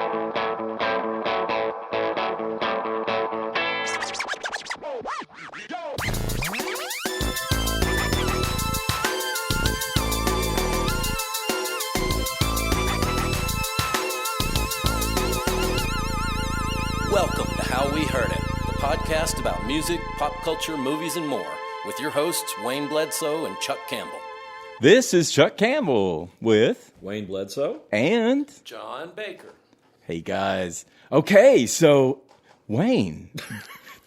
Welcome to How We Heard It, the podcast about music, pop culture, movies, and more, with your hosts Wayne Bledsoe and Chuck Campbell. This is Chuck Campbell with Wayne Bledsoe and John Baker. Hey guys. Okay, so Wayne,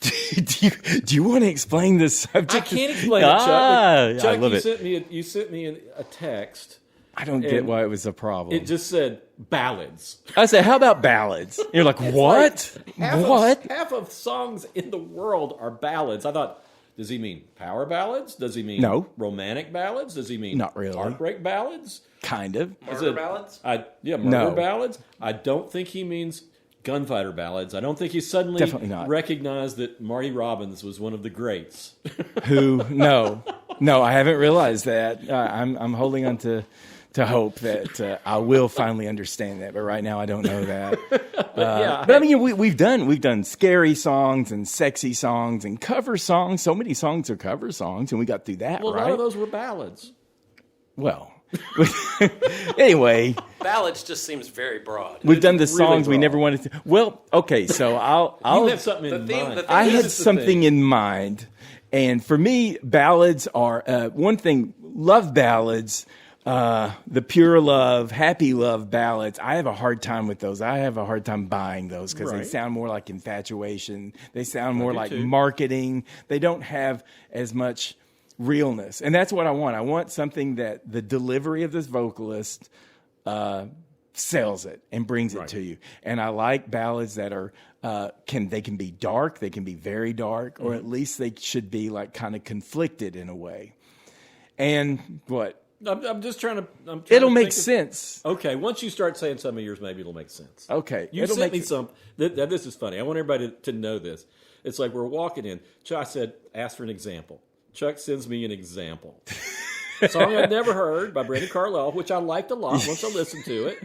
do you want to explain this subject? I can't explain it, Chuck. Chuck, I love you it. Sent me a text. I don't get why it was a problem. It just said ballads. I said, how about ballads? You're like, what? Like half of songs in the world are ballads. I thought, does he mean power ballads? Does he mean romantic ballads? Does he mean not really heartbreak ballads? Kind of. Murder ballads? Murder ballads. I don't think he means gunfighter ballads. I don't think he suddenly recognized that Marty Robbins was one of the greats. Who? No, I haven't realized that. I'm holding on to hope that I will finally understand that, but right now I don't know that. But I mean, we've done scary songs and sexy songs and cover songs. So many songs are cover songs, and we got through that. Well, right? A lot of those were ballads. Well, anyway, ballads just seems very broad. We've done the songs we never wanted to. Well, okay, so I'll you have something in mind. I had something in mind, and for me, ballads are one thing. Love ballads. The pure love, happy love ballads, I have a hard time with those. I have a hard time buying those because they sound more like infatuation. They sound more like marketing. They don't have as much realness. And that's what I want. I want something that the delivery of this vocalist sells it and brings it to you. And I like ballads that are can be dark, they can be very dark, or at least they should be like kind of conflicted in a way. And what? I'm just trying to. It'll make sense. Okay, once you start saying some of yours, maybe it'll make sense. Okay, you sent me some. This is funny. I want everybody to know this. It's like we're walking in. Chuck said, "Ask for an example." Chuck sends me an example. Song I've never heard by Brandon Carlisle, which I liked a lot once I listened to it.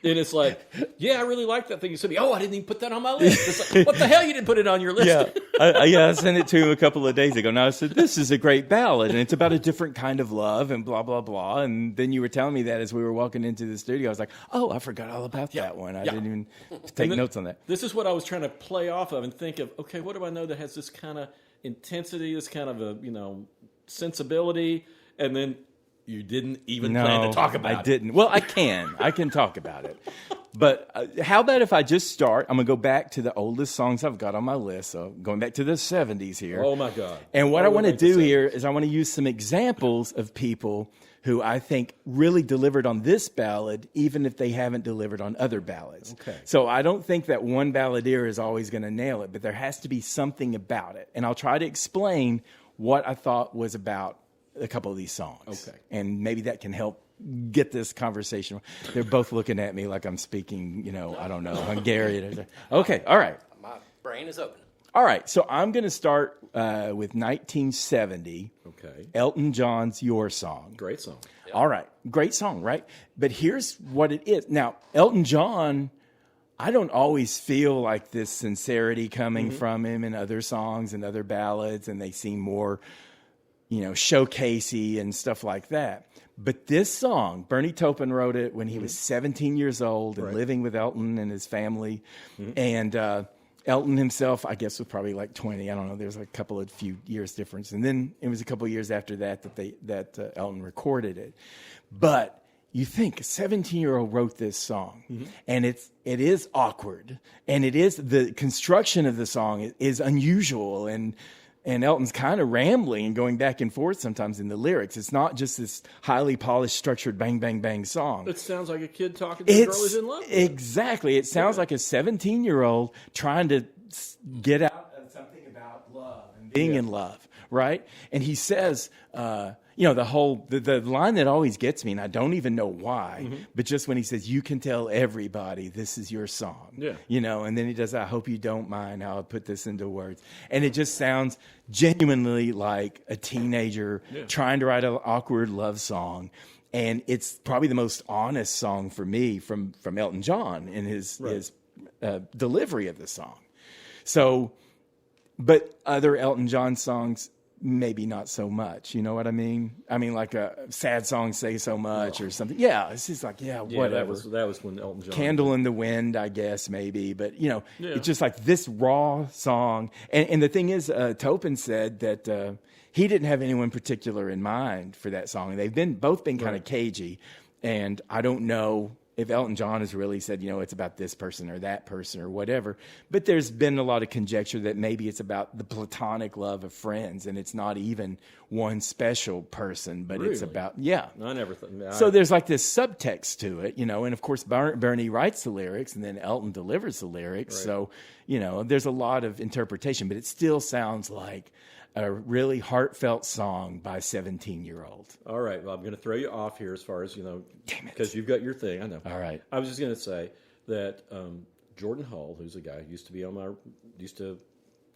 And it's like, yeah, I really like that thing you sent me. Oh, I didn't even put that on my list. It's like, what the hell? You didn't put it on your list? I sent it to him a couple of days ago. Now I said, this is a great ballad, and it's about a different kind of love, and blah, blah, blah. And then you were telling me that as we were walking into the studio. I was like, oh, I forgot all about that one. I didn't even take notes on that. This is what I was trying to play off of and think of, okay, what do I know that has this kind of intensity, this kind of a, sensibility, and then you didn't even plan to talk about it. I didn't. Well, I can talk about it. But how about if I just start? I'm going to go back to the oldest songs I've got on my list. So going back to the 70s here. Oh, my God. And what I want to do here is I want to use some examples of people who I think really delivered on this ballad, even if they haven't delivered on other ballads. Okay. So I don't think that one balladeer is always going to nail it, but there has to be something about it. And I'll try to explain what I thought was about a couple of these songs. Okay. And maybe that can help get this conversation. They're both looking at me like I'm speaking, I don't know, Hungarian. Okay, all right. My brain is open. All right, so I'm going to start with 1970. Okay. Elton John's Your Song. Great song. Yep. All right, great song, right? But here's what it is. Now, Elton John, I don't always feel like this sincerity coming from him in other songs and other ballads, and they seem more showcasey and stuff like that. But this song, Bernie Taupin wrote it when he was 17 years old and living with Elton and his family. And Elton himself, I guess, was probably like 20. I don't know. There was a few years difference. And then it was a couple of years after that Elton recorded it. But you think a 17-year-old wrote this song, and it is awkward, and the construction of the song is unusual, and Elton's kind of rambling and going back and forth sometimes in the lyrics. It's not just this highly polished, structured bang, bang, bang song. It sounds like a kid talking to a girl who's in love with. Exactly. It sounds like a 17-year-old trying to get out of something about love and being in love, right? And he says, the line that always gets me, and I don't even know why, but just when he says, you can tell everybody this is your song, and then he does, I hope you don't mind how I put this into words. And it just sounds genuinely like a teenager trying to write an awkward love song. And it's probably the most honest song for me from Elton John in his delivery of the song. So, but other Elton John songs, maybe not so much. You know what I mean? I mean, like a sad song, Say So Much or something. Yeah, it's just like, whatever. That was when Elton John. Candle in the Wind, I guess, maybe. But, it's just like this raw song. And the thing is, Topin said that he didn't have anyone particular in mind for that song. They've both been kind of cagey. And I don't know if Elton John has really said, it's about this person or that person or whatever. But there's been a lot of conjecture that maybe it's about the platonic love of friends, and it's not even one special person, but it's about, I never thought. So there's like this subtext to it, and of course Bernie writes the lyrics and then Elton delivers the lyrics. Right. So, there's a lot of interpretation, but it still sounds like a really heartfelt song by a 17-year-old. All right. Well, I'm going to throw you off here as far as, because you've got your thing. I know. All right. I was just going to say that Jordan Hull, who's a guy who used to be on I used to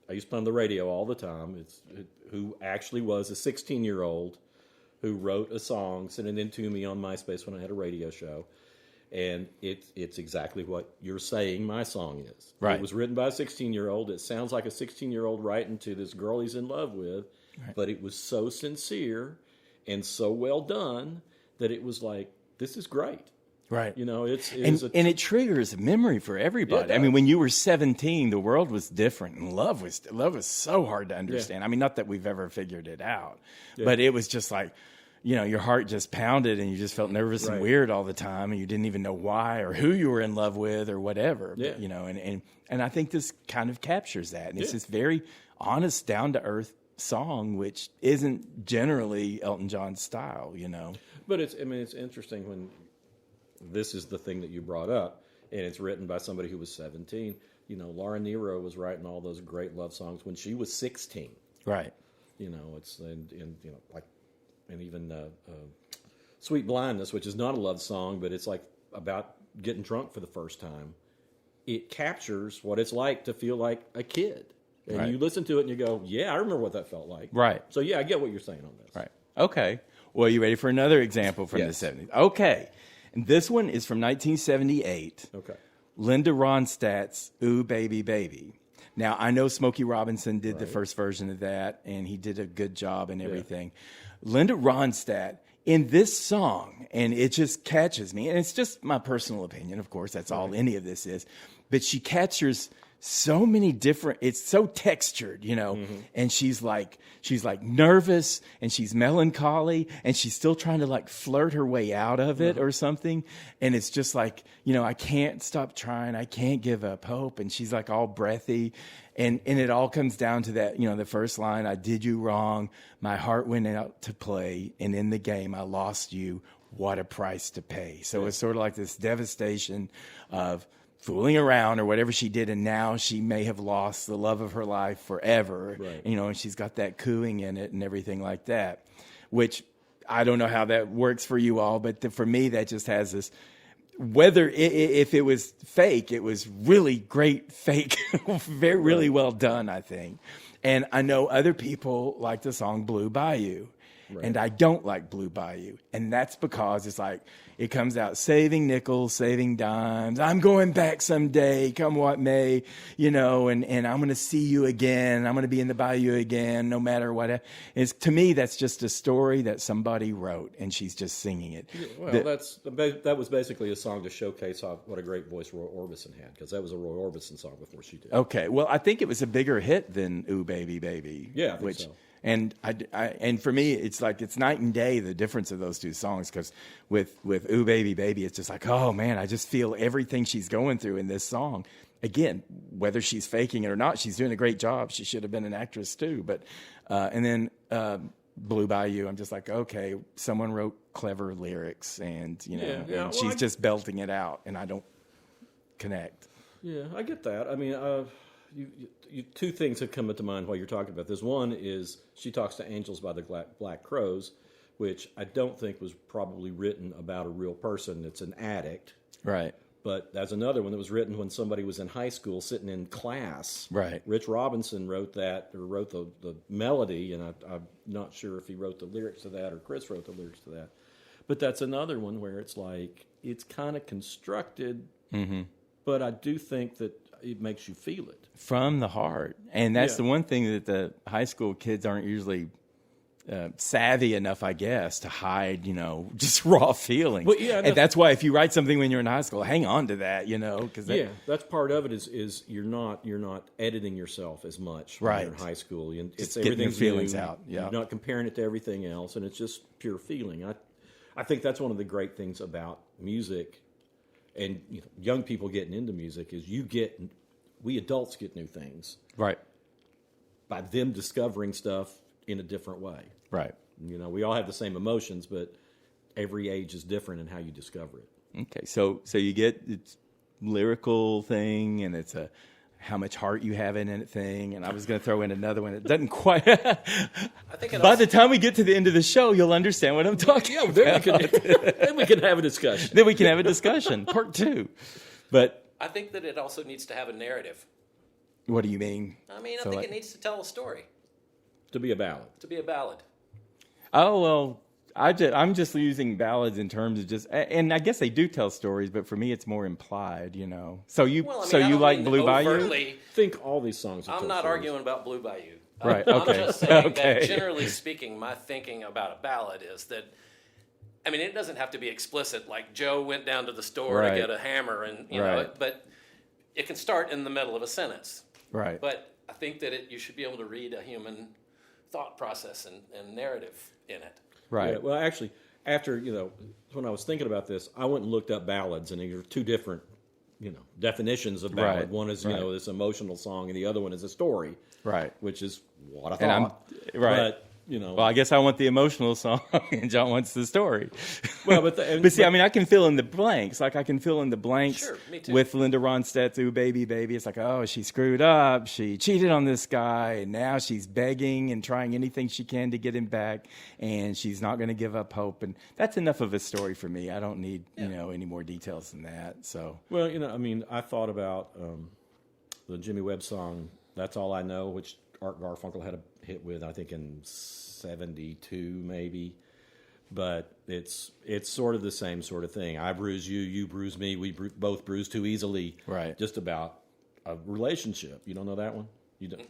play on the radio all the time, who actually was a 16-year-old who wrote a song, sent it in to me on MySpace when I had a radio show. And it's exactly what you're saying my song is. Right. It was written by a 16-year-old. It sounds like a 16-year-old writing to this girl he's in love with, but it was so sincere and so well done that it was like, this is great. Right. And it triggers memory for everybody. Yeah, I mean, when you were 17, the world was different, and love was so hard to understand. Yeah. I mean, not that we've ever figured it out, but it was just like, your heart just pounded and you just felt nervous and weird all the time, and you didn't even know why or who you were in love with or whatever. Yeah. But, and I think this kind of captures that. And it's this very honest, down to earth song, which isn't generally Elton John's style, But it's interesting when this is the thing that you brought up, and it's written by somebody who was 17. Laura Nyro was writing all those great love songs when she was 16. Right. And even Sweet Blindness, which is not a love song, but it's like about getting drunk for the first time. It captures what it's like to feel like a kid. And you listen to it and you go, yeah, I remember what that felt like. Right. So, yeah, I get what you're saying on this. Right. Okay. Well, you ready for another example from the 70s? Okay. And this one is from 1978. Okay. Linda Ronstadt's Ooh, Baby, Baby. Now, I know Smokey Robinson did the first version of that, and he did a good job and everything. Linda Ronstadt, in this song, and it just catches me, and it's just my personal opinion, of course, that's all any of this is, but she captures so many different, it's so textured, and she's like nervous, and she's melancholy, and she's still trying to like flirt her way out of it or something, and it's just like, I can't stop trying, I can't give up hope, and she's like all breathy, and it all comes down to that, the first line, I did you wrong, my heart went out to play, and in the game I lost you, what a price to pay. So it's sort of like this devastation of fooling around or whatever she did, and now she may have lost the love of her life forever. Right. And she's got that cooing in it and everything like that, which I don't know how that works for you all, but for me, that just has this, if it was fake, it was really great fake, really well done, I think. And I know other people like the song Blue Bayou. Right. And I don't like Blue Bayou. And that's because it's like, it comes out saving nickels, saving dimes. I'm going back someday, come what may, and I'm going to see you again. I'm going to be in the bayou again, no matter what. To me, that's just a story that somebody wrote, and she's just singing it. Well, that was basically a song to showcase what a great voice Roy Orbison had, because that was a Roy Orbison song before she did. Okay. Well, I think it was a bigger hit than Ooh, Baby, Baby. Yeah, I think so. And and for me, it's like it's night and day, the difference of those two songs. Because with Ooh Baby Baby, it's just like, oh man, I just feel everything she's going through in this song. Again, whether she's faking it or not, she's doing a great job. She should have been an actress too. But and then Blue Bayou, I'm just like, okay, someone wrote clever lyrics, and and she's just belting it out, and I don't connect. Yeah, I get that. I mean, two things have come into mind while you're talking about this. One is She Talks to Angels by the Black Crowes, which I don't think was probably written about a real person. It's an addict. Right. But that's another one that was written when somebody was in high school sitting in class. Right. Rich Robinson wrote that, or wrote the melody, and I'm not sure if he wrote the lyrics to that or Chris wrote the lyrics to that. But that's another one where it's like, it's kind of constructed, but I do think that it makes you feel it. From the heart. And that's the one thing that the high school kids aren't usually savvy enough, I guess, to hide, just raw feelings. Well, yeah, and that's why if you write something when you're in high school, hang on to that, because that's part of it is you're not editing yourself as much when you're in high school. It's getting your everything's feelings new. out. Yeah. You're not comparing it to everything else, and it's just pure feeling. I think that's one of the great things about music, and young people getting into music is we adults get new things right by them discovering stuff in a different way. Right. We all have the same emotions, but every age is different in how you discover it. Okay, so you get it's lyrical thing, and it's a how much heart you have in it thing, and I was going to throw in another one. It doesn't quite. I think by the time we get to the end of the show, you'll understand what I'm talking about. Then we can have a discussion. Then we can have a discussion, part 2. But I think that it also needs to have a narrative. What do you mean? I think it needs to tell a story. To be a ballad. To be a ballad. Oh, well, I'm just using ballads in terms of and I guess they do tell stories, but for me it's more implied, So you like Blue Bayou? Think all these songs are I'm not arguing about Blue Bayou. Right, I'm okay. just saying that generally speaking, my thinking about a ballad is that, it doesn't have to be explicit, like Joe went down to the store to get a hammer, and but it can start in the middle of a sentence. Right. But I think that you should be able to read a human thought process and narrative in it. Right. Yeah, well, actually, after, when I was thinking about this, I went and looked up ballads, and there are two different, definitions of ballad. Right. One is, this emotional song, and the other one is a story. Right. Which is what I thought. Right. But, well, I guess I want the emotional song, and John wants the story. Well, but see, I can fill in the blanks. Like I can fill in the blanks Sure, me too. with Linda Ronstadt's "Ooh Baby Baby." It's like, oh, she screwed up. She cheated on this guy, and now she's begging and trying anything she can to get him back, and she's not going to give up hope. And that's enough of a story for me. I don't need any more details than that. So, well, I thought about the Jimmy Webb song "That's All I Know," which Art Garfunkel had a hit with, I think, in '72 maybe. But it's sort of the same sort of thing. I bruise you, you bruise me, we both bruise too easily. Right. Just about a relationship. You don't know that one? You don't?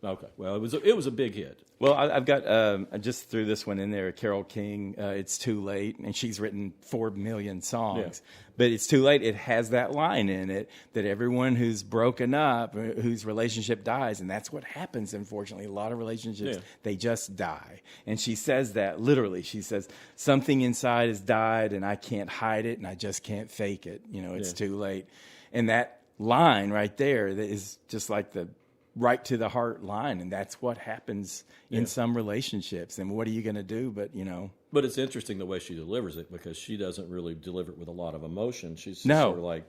Okay. Well, it was a big hit. Well, I've got I just threw this one in there. Carole King, "It's Too Late," and she's written 4 million songs. Yeah. But "It's Too Late." It has that line in it that everyone who's broken up, whose relationship dies, and that's what happens. Unfortunately, a lot of relationships they just die. And she says that literally. She says something inside has died, and I can't hide it, and I just can't fake it. It's too late. And that line right there that is just like the right to the heart line, and that's what happens in some relationships. And what are you going to do? But it's interesting the way she delivers it, because she doesn't really deliver it with a lot of emotion. She's just No. sort of like,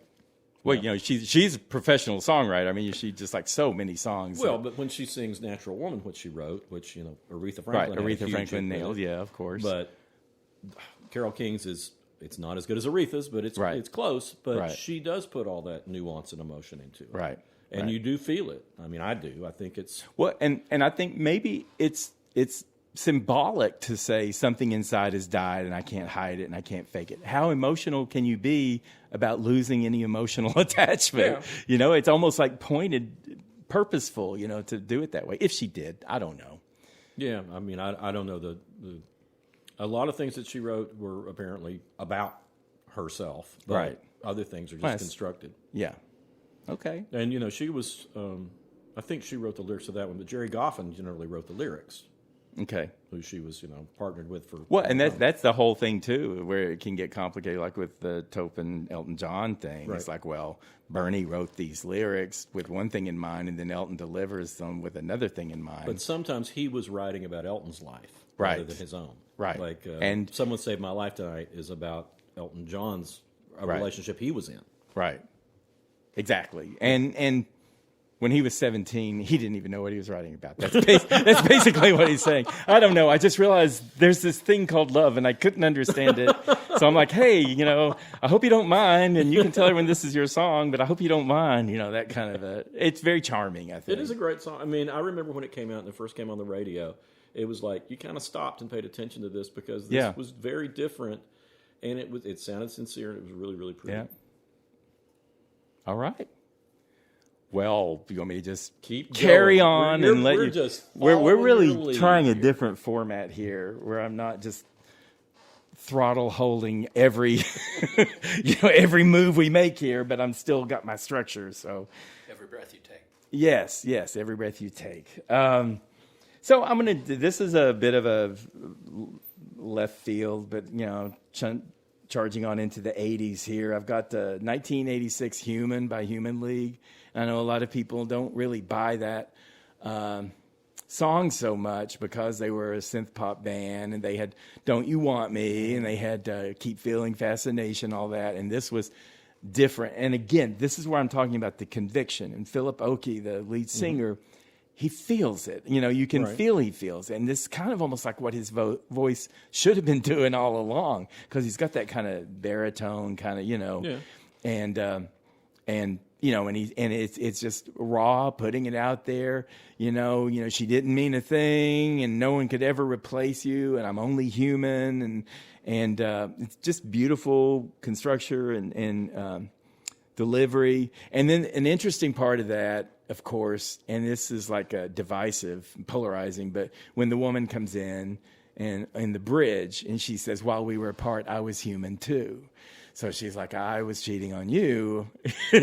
well, she's a professional songwriter. She just like so many songs. Well, but when she sings "Natural Woman," which she wrote, which Aretha Franklin, right? Aretha Franklin nailed, of course. But Carole King's it's not as good as Aretha's, but it's close. But she does put all that nuance and emotion into it, right? And you do feel it. I do. I think it's and I think maybe it's symbolic to say something inside has died and I can't hide it and I can't fake it. How emotional can you be about losing any emotional attachment? Yeah. It's almost like pointed, purposeful, to do it that way. If she did, I don't know. Yeah, I don't know. A lot of things that she wrote were apparently about herself, but right. Other things are just constructed. Yeah. Okay. And, she was, I think she wrote the lyrics of that one, but Jerry Goffin generally wrote the lyrics. Okay. Who she was, partnered with for. Well, and that's the whole thing, too, where it can get complicated, like with the Topin Elton John thing. Right. It's like, well, Bernie wrote these lyrics with one thing in mind, and then Elton delivers them with another thing in mind. But sometimes he was writing about Elton's life rather than his own. Right. Like, and Someone Saved My Life Tonight is about Elton John's relationship he was in. Right. Exactly. And when he was 17, he didn't even know what he was writing about. That's basically what he's saying. I don't know. I just realized there's this thing called love, and I couldn't understand it. So I'm like, hey, I hope you don't mind, and you can tell her when this is your song, but I hope you don't mind, that kind of it's very charming, I think. It is a great song. I remember when it came out and it first came on the radio, it was like you kind of stopped and paid attention to this because this was very different. and it sounded sincere, and it was really, really pretty. Yeah. All right. Well, you want me to just Keep carry going. on We're- and let we're you? just We're following your really lead trying a here. different format here, where I'm not just throttle holding every every move we make here, but I'm still got my structure. So Every breath you take. yes, every breath you take. So I'm gonna. This is a bit of a left field, but charging on into the 80s here. I've got the 1986 Human by Human League. I know a lot of people don't really buy that song so much because they were a synth pop band and they had Don't You Want Me and they had Keep Feeling Fascination, all that. And this was different. And again, this is where I'm talking about the conviction. And Philip Oakey, the lead singer, he feels it. You can feel he feels it. And this is kind of almost like what his voice should have been doing all along, because he's got that kind of baritone kind of, and it's just raw, putting it out there. She didn't mean a thing, and no one could ever replace you, and I'm only human, and it's just beautiful construction and delivery. And then an interesting part of that, of course, and this is like a divisive, polarizing, but when the woman comes in and in the bridge and she says, while we were apart, I was human too. So she's like, I was cheating on you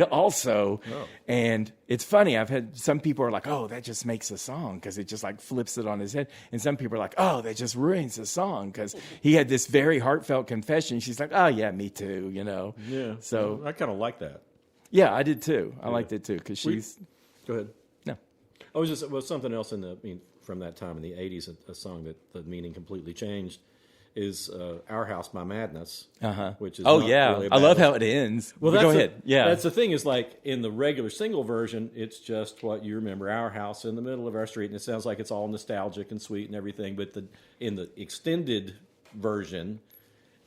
also. Oh. And it's funny. I've had some people are like, oh, that just makes a song because it just like flips it on his head. And some people are like, oh, that just ruins the song because he had this very heartfelt confession. She's like, oh, yeah, me too, Yeah. So I kind of like that. Yeah, I did too. I liked it too because she's. Go ahead. No. I was just something else from that time in the 80s, a song that the meaning completely changed is Our House by Madness, which is really I love how it ends. Well, go ahead. Yeah, that's the thing is like in the regular single version, it's just what you remember, our house in the middle of our street, and it sounds like it's all nostalgic and sweet and everything. But in the extended version,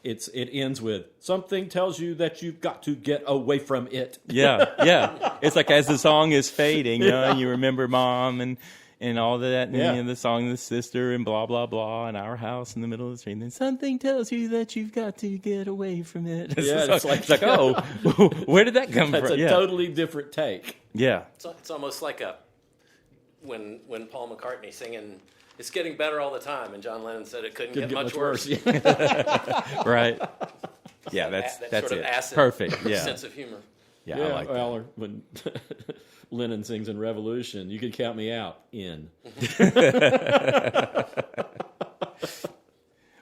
it ends with something tells you that you've got to get away from it. Yeah. It's like as the song is fading, you remember mom and all that, and the song The Sister and blah, blah, blah, and Our House in the middle of the street. And then something tells you that you've got to get away from it. It's like, oh, where did that come from? That's a totally different take. Yeah. It's almost like when Paul McCartney singing, it's getting better all the time, and John Lennon said it couldn't get much worse. Right. Yeah, that's sort of it. Acid Perfect. Yeah. sense of humor. Yeah, I like that. Or when Lennon sings in Revolution, you could count me out in.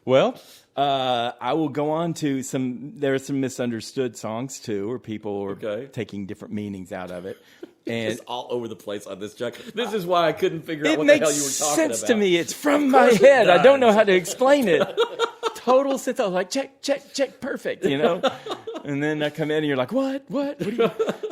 Well, I will go on to there are some misunderstood songs too, where people are taking different meanings out of it. And it's all over the place on this, Chuck. This is why I couldn't figure out what the hell you were talking about. It makes sense to me. It's from my head. I don't know how to explain it. Total sense. I was like, check, perfect, And then I come in and you're like, what?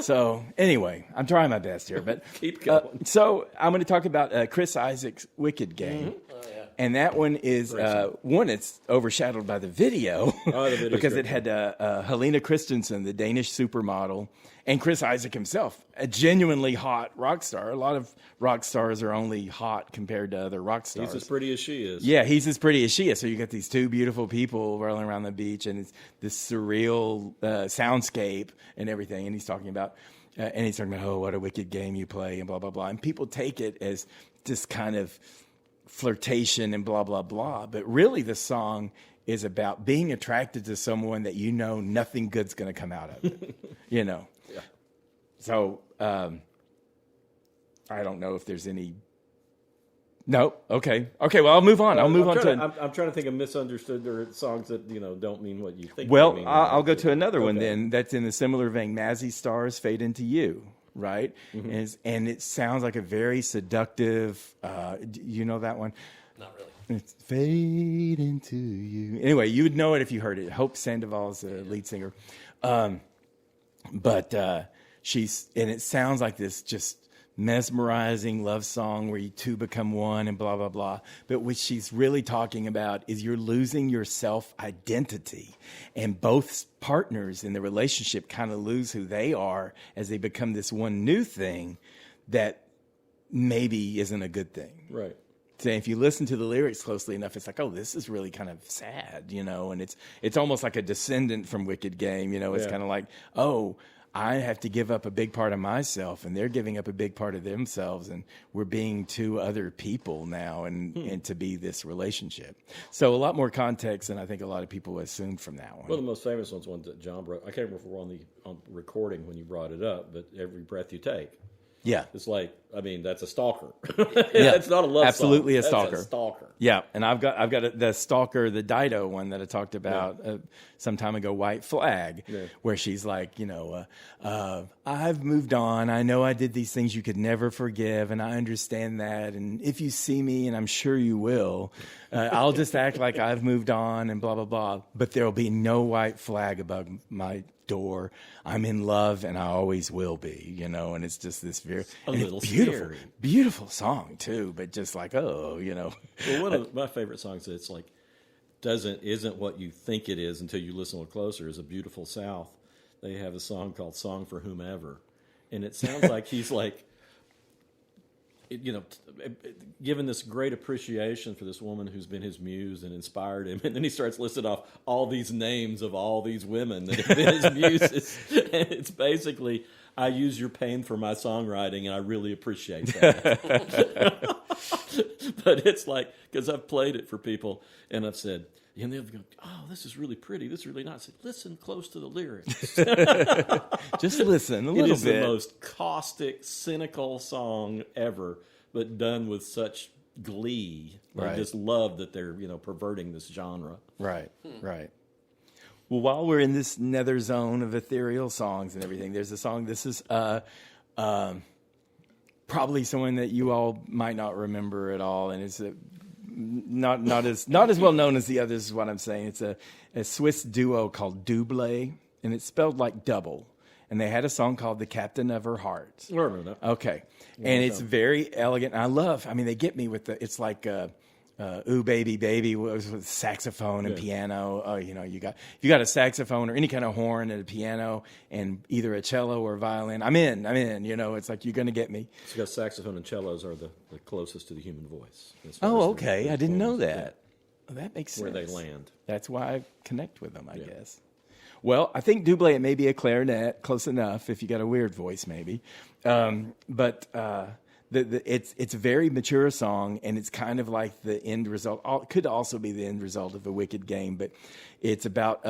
So anyway, I'm trying my best here. But keep going. So I'm going to talk about Chris Isaac's Wicked Game. Mm-hmm. Oh, yeah. And that one is, it's overshadowed by the video. Because it had Helena Christensen, the Danish supermodel, and Chris Isaac himself, a genuinely hot rock star. A lot of rock stars are only hot compared to other rock stars. He's as pretty as she is. Yeah, he's as pretty as she is. So you got these two beautiful people rolling around the beach, and it's this surreal soundscape and everything. And he's talking about, oh, what a wicked game you play, and blah, blah, blah. And people take it as this kind of flirtation and blah, blah, blah. But really the song is about being attracted to someone that nothing good's going to come out of it, Yeah. So I don't know if there's any. No. Okay. Well, I'll move on. I'm trying to think of misunderstood or songs that don't mean what you think. Well, I'll go to another one then. That's in a similar vein. Mazzy Star's "Fade Into You," right? Mm-hmm. And it sounds like a very seductive. You know that one? Not really. It's "Fade Into You." Anyway, you would know it if you heard it. Hope Sandoval's the lead singer, but. And it sounds like this just mesmerizing love song where you two become one and blah, blah, blah. But what she's really talking about is you're losing your self-identity. And both partners in the relationship kind of lose who they are as they become this one new thing that maybe isn't a good thing. Right. if you listen to the lyrics closely enough, it's like, oh, this is really kind of sad, and it's almost like a descendant from Wicked Game, it's kind of like, oh, I have to give up a big part of myself, and they're giving up a big part of themselves, and we're being two other people now, and to be this relationship. So a lot more context than I think a lot of people assumed from that one. One of the most famous ones that John wrote. I can't remember if we were on recording when you brought it up, but Every Breath You Take. Yeah. It's like, that's a stalker. Yeah. It's not a love Absolutely song. a stalker. That's a stalker. Yeah, and I've got the stalker, the Dido one that I talked about some time ago, White Flag, where she's like, I've moved on. I know I did these things you could never forgive, and I understand that. And if you see me, and I'm sure you will, I'll just act like I've moved on and blah, blah, blah. But there will be no white flag above my door. I'm in love, and I always will be, and it's just this very little beautiful, scary. beautiful song too, but just like, Well, one of my favorite songs that's like isn't what you think it is until you listen a little closer is A Beautiful South. They have a song called Song for Whomever, and it sounds like he's like, given this great appreciation for this woman who's been his muse and inspired him, and then he starts listing off all these names of all these women that have been his muses, and it's basically, I use your pain for my songwriting, and I really appreciate that. But it's like, because I've played it for people, and I've said, and they'll go, oh, this is really pretty, this is really nice. Listen close to the lyrics. just listen a little bit. It is the most caustic, cynical song ever, but done with such glee. Right. I just love that they're, perverting this genre. Right, right. Well, while we're in this nether zone of ethereal songs and everything, there's a song. This is probably someone that you all might not remember at all, and it's not as well known as the others. Is what I'm saying. It's a Swiss duo called Double, and it's spelled like double. And they had a song called "The Captain of Her Heart." I remember that. Okay, and it's very elegant. And they get me with it's like. Ooh Baby Baby was with saxophone and piano. Oh, you got a saxophone or any kind of horn and a piano and either a cello or a violin. I'm in. It's like you're gonna get me. So you got saxophone and cellos are the closest to the human voice. Oh, okay. I didn't know that. Well, that makes sense. Where they land. That's why I connect with them, I guess. Well, I think Double, it may be a clarinet, close enough if you got a weird voice, maybe. It's a very mature song, and it's kind of like the end result. Could also be the end result of a Wicked Game, but it's about.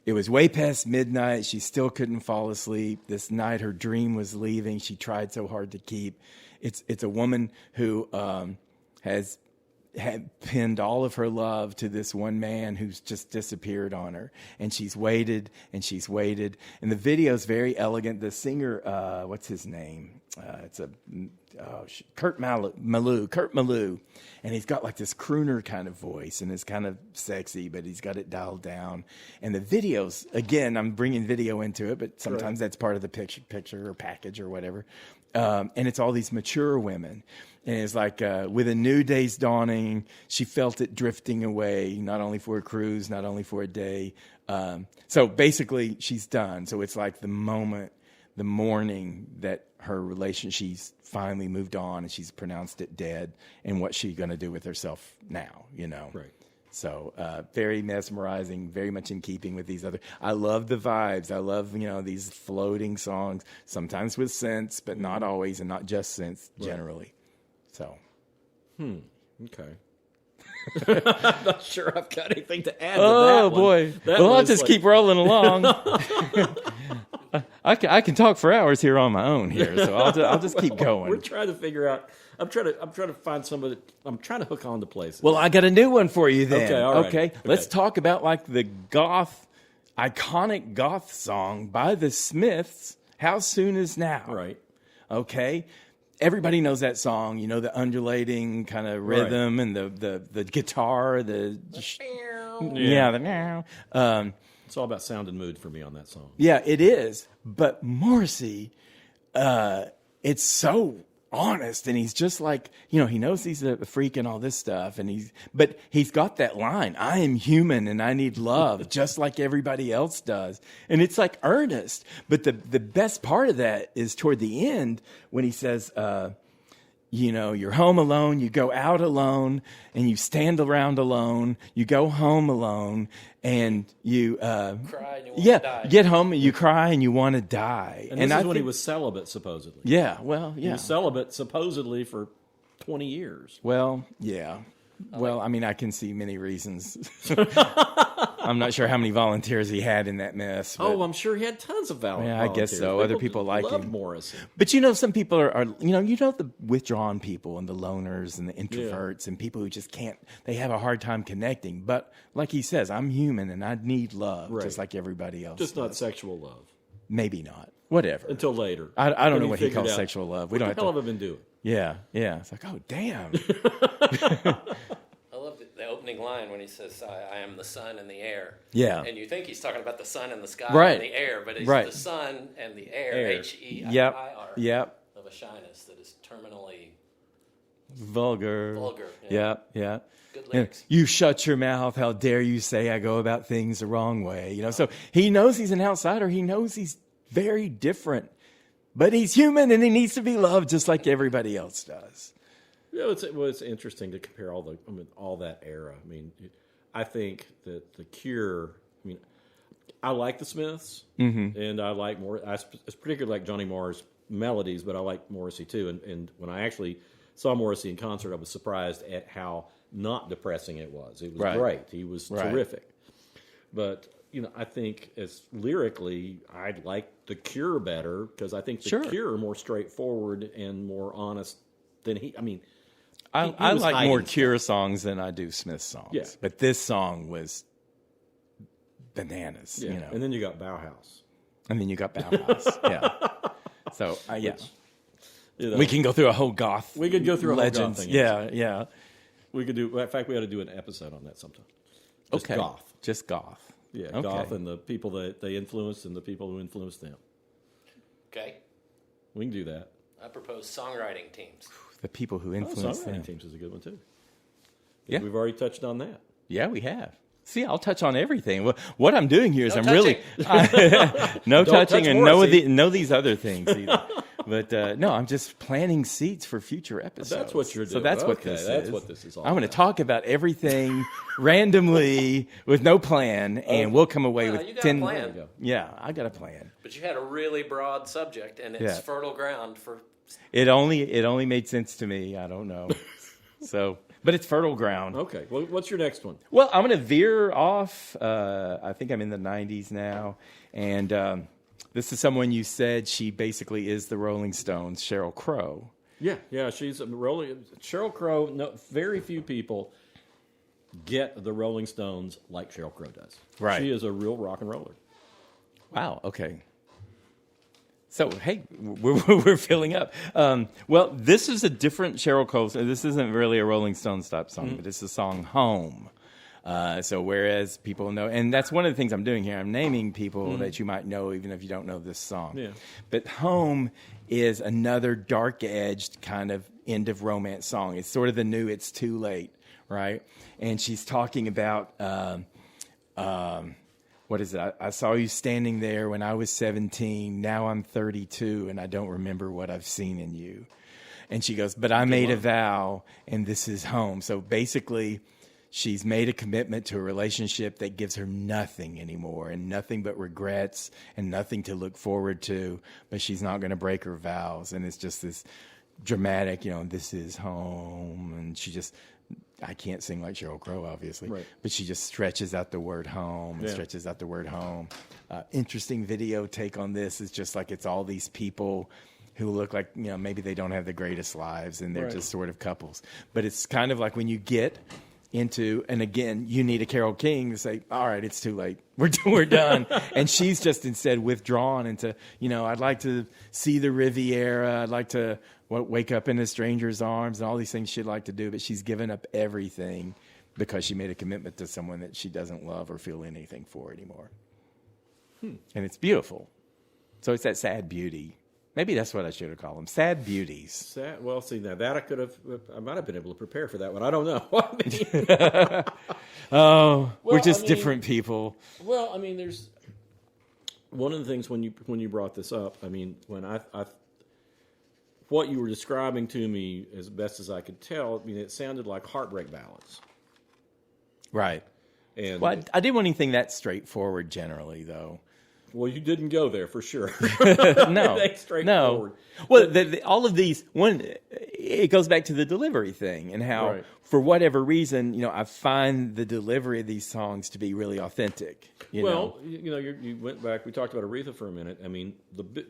It was way past midnight. She still couldn't fall asleep. This night, her dream was leaving. She tried so hard to keep. It's a woman who had pinned all of her love to this one man who's just disappeared on her. And she's waited, and she's waited. And the video's very elegant. The singer, what's his name? Kurt Malou. And he's got like this crooner kind of voice, and it's kind of sexy, but he's got it dialed down. And the videos, again, I'm bringing video into it, but sometimes that's part of the picture or package or whatever. And it's all these mature women. And it's like, with a new day's dawning, she felt it drifting away, not only for a cruise, not only for a day. So basically, she's done. So it's like the morning that her relationship, she's finally moved on and she's pronounced it dead. And what's she going to do with herself now, Right. So very mesmerizing, very much in keeping with these other. I love the vibes. I love, these floating songs, sometimes with synths, but not always, and not just synths generally. So. Okay. I'm not sure I've got anything to add to that Oh, one. boy. Well, I'll just keep rolling along. I can talk for hours here on my own here, so I'll just keep going. We're trying to figure out. I'm trying to find somebody. I'm trying to hook on to places. Well, I got a new one for you then. Okay, all right. Okay, let's talk about like the iconic goth song by the Smiths, "How Soon Is Now." Right. Okay. Everybody knows that song, the undulating kind of rhythm and the guitar, the meow. It's all about sound and mood for me on that song. Yeah, it is. But Morrissey, it's so honest, and he's just like, he knows he's a freak and all this stuff, but he's got that line, "I am human and I need love," just like everybody else does. And it's like earnest. But the best part of that is toward the end when he says, you're home alone, you go out alone, and you stand around alone, you go home alone, and you cry and you want to die. get home and you cry and you want to die. And this is when he was celibate, supposedly. Yeah, well, yeah. He was celibate, supposedly, for 20 years. Well, yeah. Well, I mean, I can see many reasons. I'm not sure how many volunteers he had in that mess. But, I'm sure he had tons of volunteers. Yeah, I guess so. Other people like love him. Morrison. But some people are the withdrawn people and the loners and the introverts and people who just can't, they have a hard time connecting. But like he says, I'm human and I need love just like everybody else. Just does. not sexual love. Maybe not. Whatever. Until later. I don't know what he calls sexual love. What the hell have I been doing? Yeah. It's like, oh, damn. I love the opening line when he says, I am the sun and the air. Yeah. And you think he's talking about the sun and the sky Right. and the air, but it's Right. the sun and the air, Air. H-E-I-R, Yep. of a shyness that is terminally Vulgar. Yeah. Yeah. Good lyrics. You shut your mouth. How dare you say I go about things the wrong way? So he knows he's an outsider. He knows he's very different, but he's human and he needs to be loved just like everybody else does. It's interesting to compare all that era. I mean, I think that the Cure. I mean, I like the Smiths, and I like I particularly like Johnny Marr's melodies, but I like Morrissey too. And when I actually saw Morrissey in concert, I was surprised at how not depressing it was. It was great. He was terrific. But I think as lyrically, I like the Cure better because I think the Cure are more straightforward and more honest than he. I mean. I like more Cure songs than I do Smith songs. Yeah. But this song was bananas, And then you got Bauhaus. And then you got Bauhaus, yeah. So, yeah. Which, we can go through a whole goth We could go through a whole goth thing. Yeah. We could do, in fact, we ought to do an episode on that sometime. Just goth. Just goth. Yeah, goth and the people that they influenced and the people who influenced them. Okay. We can do that. I propose songwriting teams. The people who influenced them. Songwriting teams is a good one, too. Yeah. We've already touched on that. Yeah, we have. See, I'll touch on everything. What I'm doing here is No I'm touching. really no touching touch and Morrissey. no these other things either. But no, I'm just planting seeds for future episodes. That's what you're So doing. that's what Okay, this is. that's what this is all I'm going to about. talk about everything randomly with no plan, and we'll come away Well, with you got a 10. plan. There you go. Yeah, I got a plan. But you had a really broad subject, and it's Yeah. fertile ground for... It only made sense to me. I don't know. But it's fertile ground. Okay. Well, what's your next one? Well, I'm going to veer off. I think I'm in the 90s now. And this is someone you said she basically is the Rolling Stones, Sheryl Crow. Yeah, she's a Rolling. Sheryl Crow. No, very few people get the Rolling Stones like Sheryl Crow does. Right. She is a real rock and roller. Wow, okay. So, hey, we're filling up. Well, this is a different Sheryl Crow. So this isn't really a Rolling Stones type song, but it's the song Home. So whereas people know, and that's one of the things I'm doing here, I'm naming people that you might know even if you don't know this song. Yeah. But Home is another dark-edged kind of end of romance song. It's sort of the new It's Too Late, right? And she's talking about... what is it? I saw you standing there when I was 17. Now I'm 32, and I don't remember what I've seen in you. And she goes, but I made a vow, and this is home. So basically, she's made a commitment to a relationship that gives her nothing anymore, and nothing but regrets, and nothing to look forward to. But she's not going to break her vows. And it's just this dramatic, this is home. And she just... I can't sing like Sheryl Crow, obviously, right. But she just stretches out the word home and stretches out the word home. Interesting video take on this is just like it's all these people who look like, maybe they don't have the greatest lives and they're just sort of couples. But it's kind of like when you get into, and again, you need a Carole King to say, all right, it's too late. We're done. And she's just instead withdrawn into, I'd like to see the Riviera. I'd like to wake up in a stranger's arms and all these things she'd like to do. But she's given up everything because she made a commitment to someone that she doesn't love or feel anything for anymore. And it's beautiful. So it's that sad beauty. Maybe that's what I should have called them. Sad beauties. Sad. Well, see, now that I might have been able to prepare for that one. I don't know. We're just different people. Well, I mean, there's one of the things when you brought this up. I mean, when what you were describing to me, as best as I could tell, I mean, it sounded like heartbreak ballads. Right. And Well, I didn't want anything that straightforward generally, though. well, you didn't go there for sure. No, That's straightforward. no. Well, all of these, it goes back to the delivery thing and how, Right. for whatever reason, I find the delivery of these songs to be really authentic. You know? You went back. We talked about Aretha for a minute. I mean,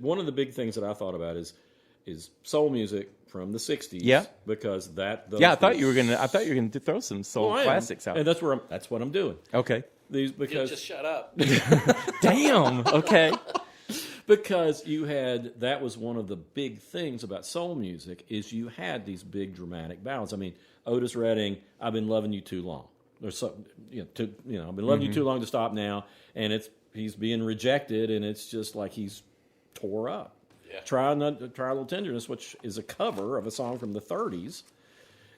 one of the big things that I thought about is soul music from the '60s. Yeah. Because I thought you were gonna throw some soul classics out. and that's what I'm doing. Okay. Because Just shut up. Damn. Okay. Because that was one of the big things about soul music is you had these big dramatic ballads. I mean, Otis Redding, "I've been loving you too long." I've been loving you too long to stop now, and he's being rejected, and it's just like he's tore up. Yeah. Try a Little Tenderness, which is a cover of a song from the '30s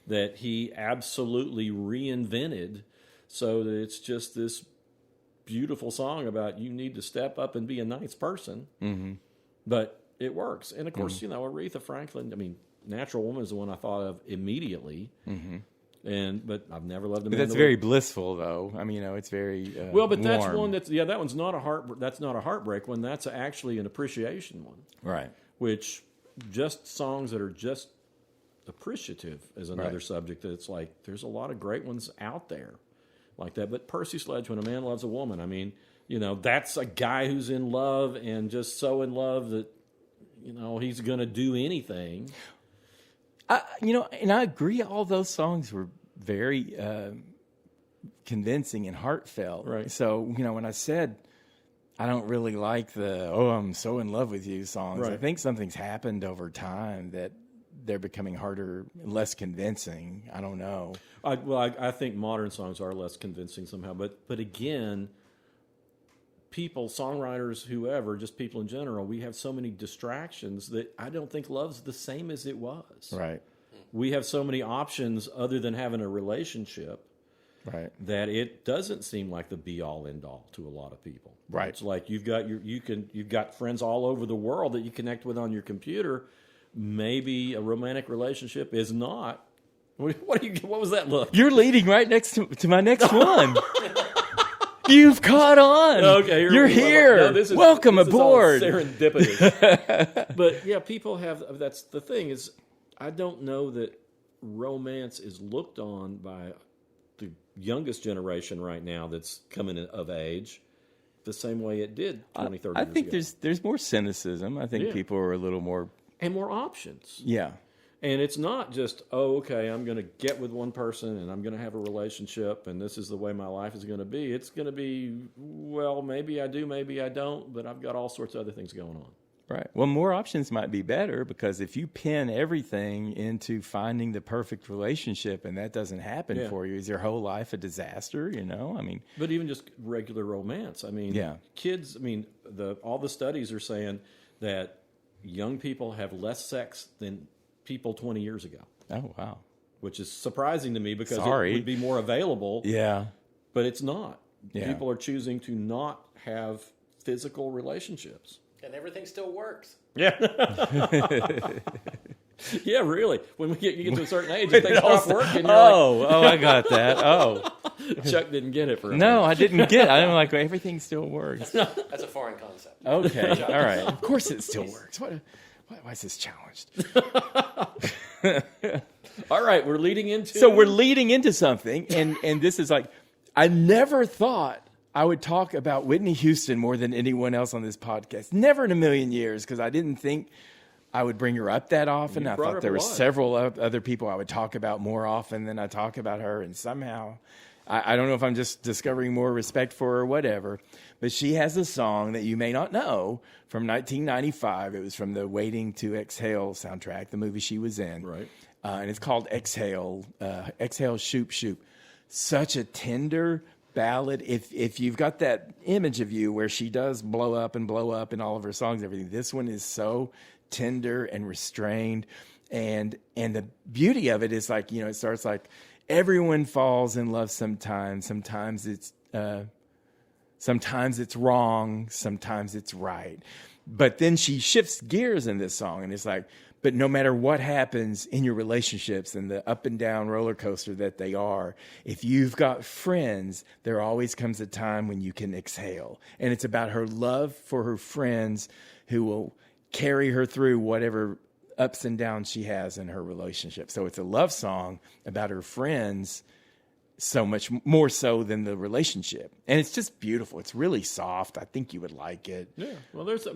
that he absolutely reinvented, so that it's just this beautiful song about you need to step up and be a nice person. Mm-hmm. But it works. And, of course, Aretha Franklin, I mean, Natural Woman is the one I thought of immediately. Mm-hmm. But I've never loved a man. But that's very blissful, though. I mean, it's very well. But that's warm. one that one's not a heartbreak one. That's actually an appreciation one. Right. Which just songs that are just appreciative is another subject. That it's like there's a lot of great ones out there like that. But Percy Sledge, When a Man Loves a Woman, I mean, that's a guy who's in love and just so in love that he's going to do anything. And I agree. All those songs were very convincing and heartfelt. Right. So, when I said I don't really like the I'm so in love with you songs, right. I think something's happened over time that they're becoming harder, less convincing. I don't know. I think modern songs are less convincing somehow. But again, people, songwriters, whoever, just people in general, we have so many distractions that I don't think love's the same as it was. Right. We have so many options other than having a relationship, right, that it doesn't seem like the be all end all to a lot of people. Right. It's like you've got friends all over the world that you connect with on your computer. Maybe a romantic relationship is not. What was that look? You're leading right next to my next one. You've caught on. Okay, you're here. No, Welcome this aboard. Is all serendipitous. But yeah, people have. That's the thing is, I don't know that romance is looked on by the youngest generation right now that's coming of age the same way it did 20, 30 years ago. I think there's more cynicism. I think people are a little more. And more options. Yeah. And it's not just, okay, I'm going to get with one person and I'm going to have a relationship and this is the way my life is going to be. It's going to be, well, maybe I do, maybe I don't, but I've got all sorts of other things going on. Right. Well, more options might be better because if you pin everything into finding the perfect relationship and that doesn't happen for you, is your whole life a disaster? I mean. But even just regular romance. I mean, kids, all the studies are saying that young people have less sex than people 20 years ago. Oh, wow. Which is surprising to me because it would be more available. Yeah. But it's not. Yeah. People are choosing to not have physical relationships. And everything still works. Yeah. Yeah, really. When you get to a certain age, things stop working. I got that. Oh. Chuck didn't get it for a No, minute. I didn't get it. I'm like, everything still works. That's a foreign concept. Okay. All right. Of course it still works. Why is this challenged? All right, we're leading into... So we're leading into something, and this is like, I never thought I would talk about Whitney Houston more than anyone else on this podcast. Never in a million years, because I didn't think I would bring her up that often. I thought there were several other people I would talk about more often than I talk about her, and somehow, I don't know if I'm just discovering more respect for her or whatever, but she has a song that you may not know from 1995. It was from the Waiting to Exhale soundtrack, the movie she was in. Right. And it's called Exhale, Exhale, Shoop, Shoop. Such a tender ballad. If you've got that image of you where she does blow up in all of her songs, everything, this one is so tender and restrained. And the beauty of it is like, it starts like, everyone falls in love sometimes. Sometimes it's wrong. Sometimes it's right. But then she shifts gears in this song, and it's like, but no matter what happens in your relationships and the up and down roller coaster that they are, if you've got friends, there always comes a time when you can exhale. And it's about her love for her friends who will carry her through whatever ups and downs she has in her relationship. So it's a love song about her friends, so much more so than the relationship. And it's just beautiful. It's really soft. I think you would like it. Yeah. Well, there's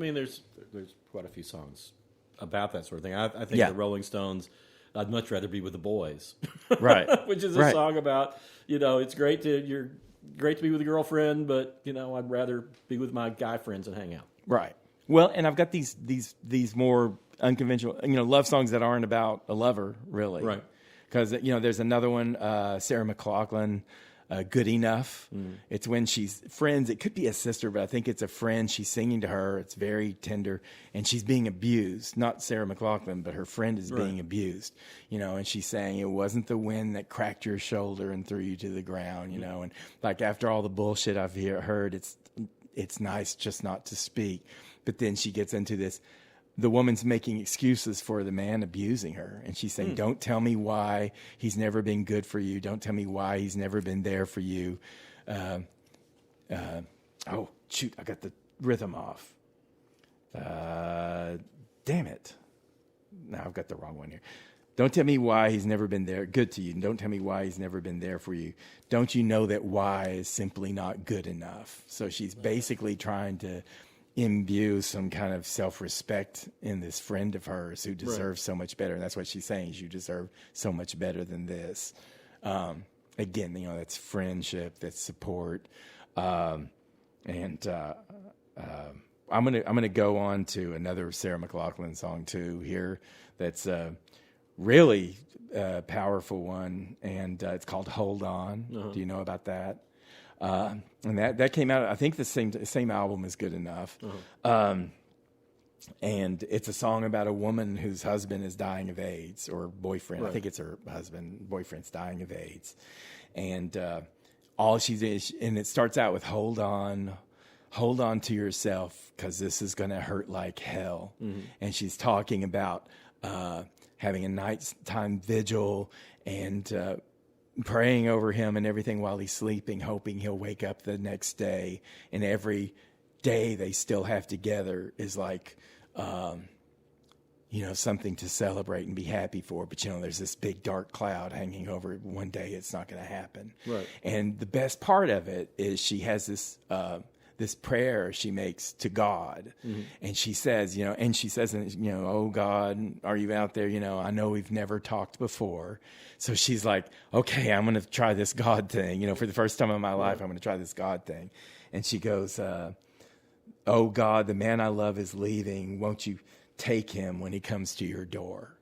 quite a few songs about that sort of thing. I think Yeah. the Rolling Stones, I'd much rather be with the boys. Right. Which is a song about, it's great to be with a girlfriend, but, I'd rather be with my guy friends and hang out. Right. Well, and I've got these more unconventional, love songs that aren't about a lover, really. Right. Because, there's another one, Sarah McLachlan, Good Enough. It's when she's friends. It could be a sister, but I think it's a friend. She's singing to her. It's very tender. And she's being abused. Not Sarah McLachlan, but her friend is being abused. And she's saying, it wasn't the wind that cracked your shoulder and threw you to the ground, And like after all the bullshit I've heard, it's nice just not to speak. But then she gets into this. The woman's making excuses for the man abusing her. And she's saying, don't tell me why he's never been good for you. Don't tell me why he's never been there for you. Oh, shoot, I got the rhythm off. Damn it. No, I've got the wrong one here. Don't tell me why he's never been there good to you. Don't tell me why he's never been there for you. Don't you know that why is simply not good enough? So she's basically trying to imbue some kind of self-respect in this friend of hers who deserves so much better. And that's what she's saying. You deserve so much better than this. Again, that's friendship, that's support. I'm gonna go on to another Sarah McLachlan song too here. That's really powerful one, and it's called "Hold On." Uh-huh. Do you know about that? And that came out, I think the same album is Good Enough. Uh-huh. And it's a song about a woman whose husband is dying of AIDS, or boyfriend. Right. I think it's her husband, boyfriend's dying of AIDS. And all she's is, and it starts out with hold on to yourself, because this is going to hurt like hell. Mm-hmm. And she's talking about having a nighttime vigil and praying over him and everything while he's sleeping, hoping he'll wake up the next day. And every day they still have together is like, something to celebrate and be happy for. But, there's this big dark cloud hanging over it. One day it's not going to happen. Right. And the best part of it is she has this prayer she makes to God. Mm-hmm. And she says, oh God, are you out there? I know we've never talked before. So she's like, okay, I'm going to try this God thing. For the first time in my life, I'm going to try this God thing. And she goes, oh God, the man I love is leaving. Won't you take him when he comes to your door?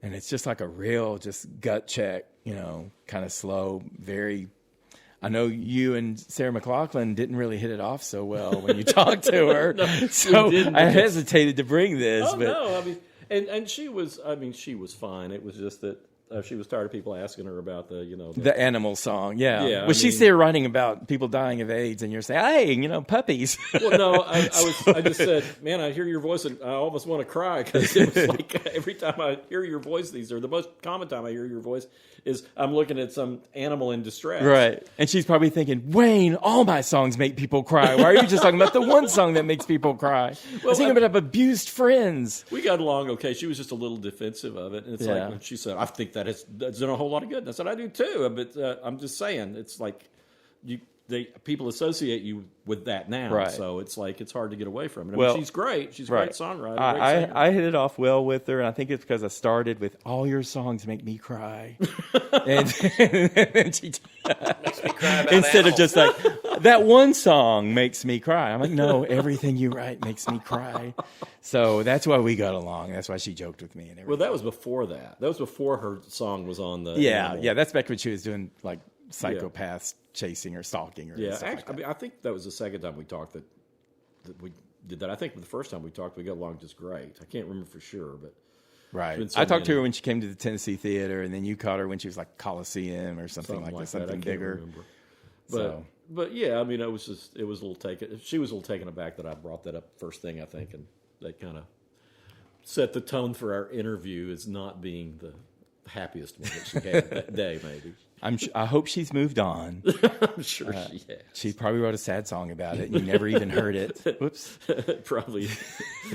And it's just like a real, just gut check, kind of slow, very. I know you and Sarah McLachlan didn't really hit it off so well when you talked to her. No, so I hesitated to bring this. Oh, but. No, and she was fine. It was just that she was tired of people asking her about the animal song. Yeah. She's there writing about people dying of AIDS, and you're saying, hey, puppies. Well, no, I just said, man, I hear your voice and I almost want to cry, because it was like every time I hear your voice, the most common time I hear your voice is I'm looking at some animal in distress. Right. And she's probably thinking, Wayne, all my songs make people cry. Why are you just talking about the one song that makes people cry? Well, I was thinking about abused friends. We got along okay. She was just a little defensive of it. And it's like when she said, I think that's done a whole lot of good. And I said, I do too. But I'm just saying, it's like people associate you with that now. Right. So it's like it's hard to get away from it. I mean, she's great. She's a great songwriter. I hit it off well with her, and I think it's because I started with all your songs make me cry. and she makes me cry about instead animals. Of just like that one song makes me cry. I'm like, no, everything you write makes me cry. So that's why we got along. That's why she joked with me and everything. Well, that was before that. That was before her song was on the animal. That's back when she was doing like psychopaths chasing or stalking or actually, like I think that was the second time we talked that we did that. I think the first time we talked, we got along just great. I can't remember for sure, but right. I talked to her when she came to the Tennessee Theater, and then you caught her when she was like Coliseum or something like that, something bigger. But yeah, I mean, it was a little taken. She was a little taken aback that I brought that up first thing, I think, and that kind of set the tone for our interview as not being the happiest one that she had that day, maybe. I hope she's moved on. I'm sure she has. She probably wrote a sad song about it, and you never even heard it. Whoops. Probably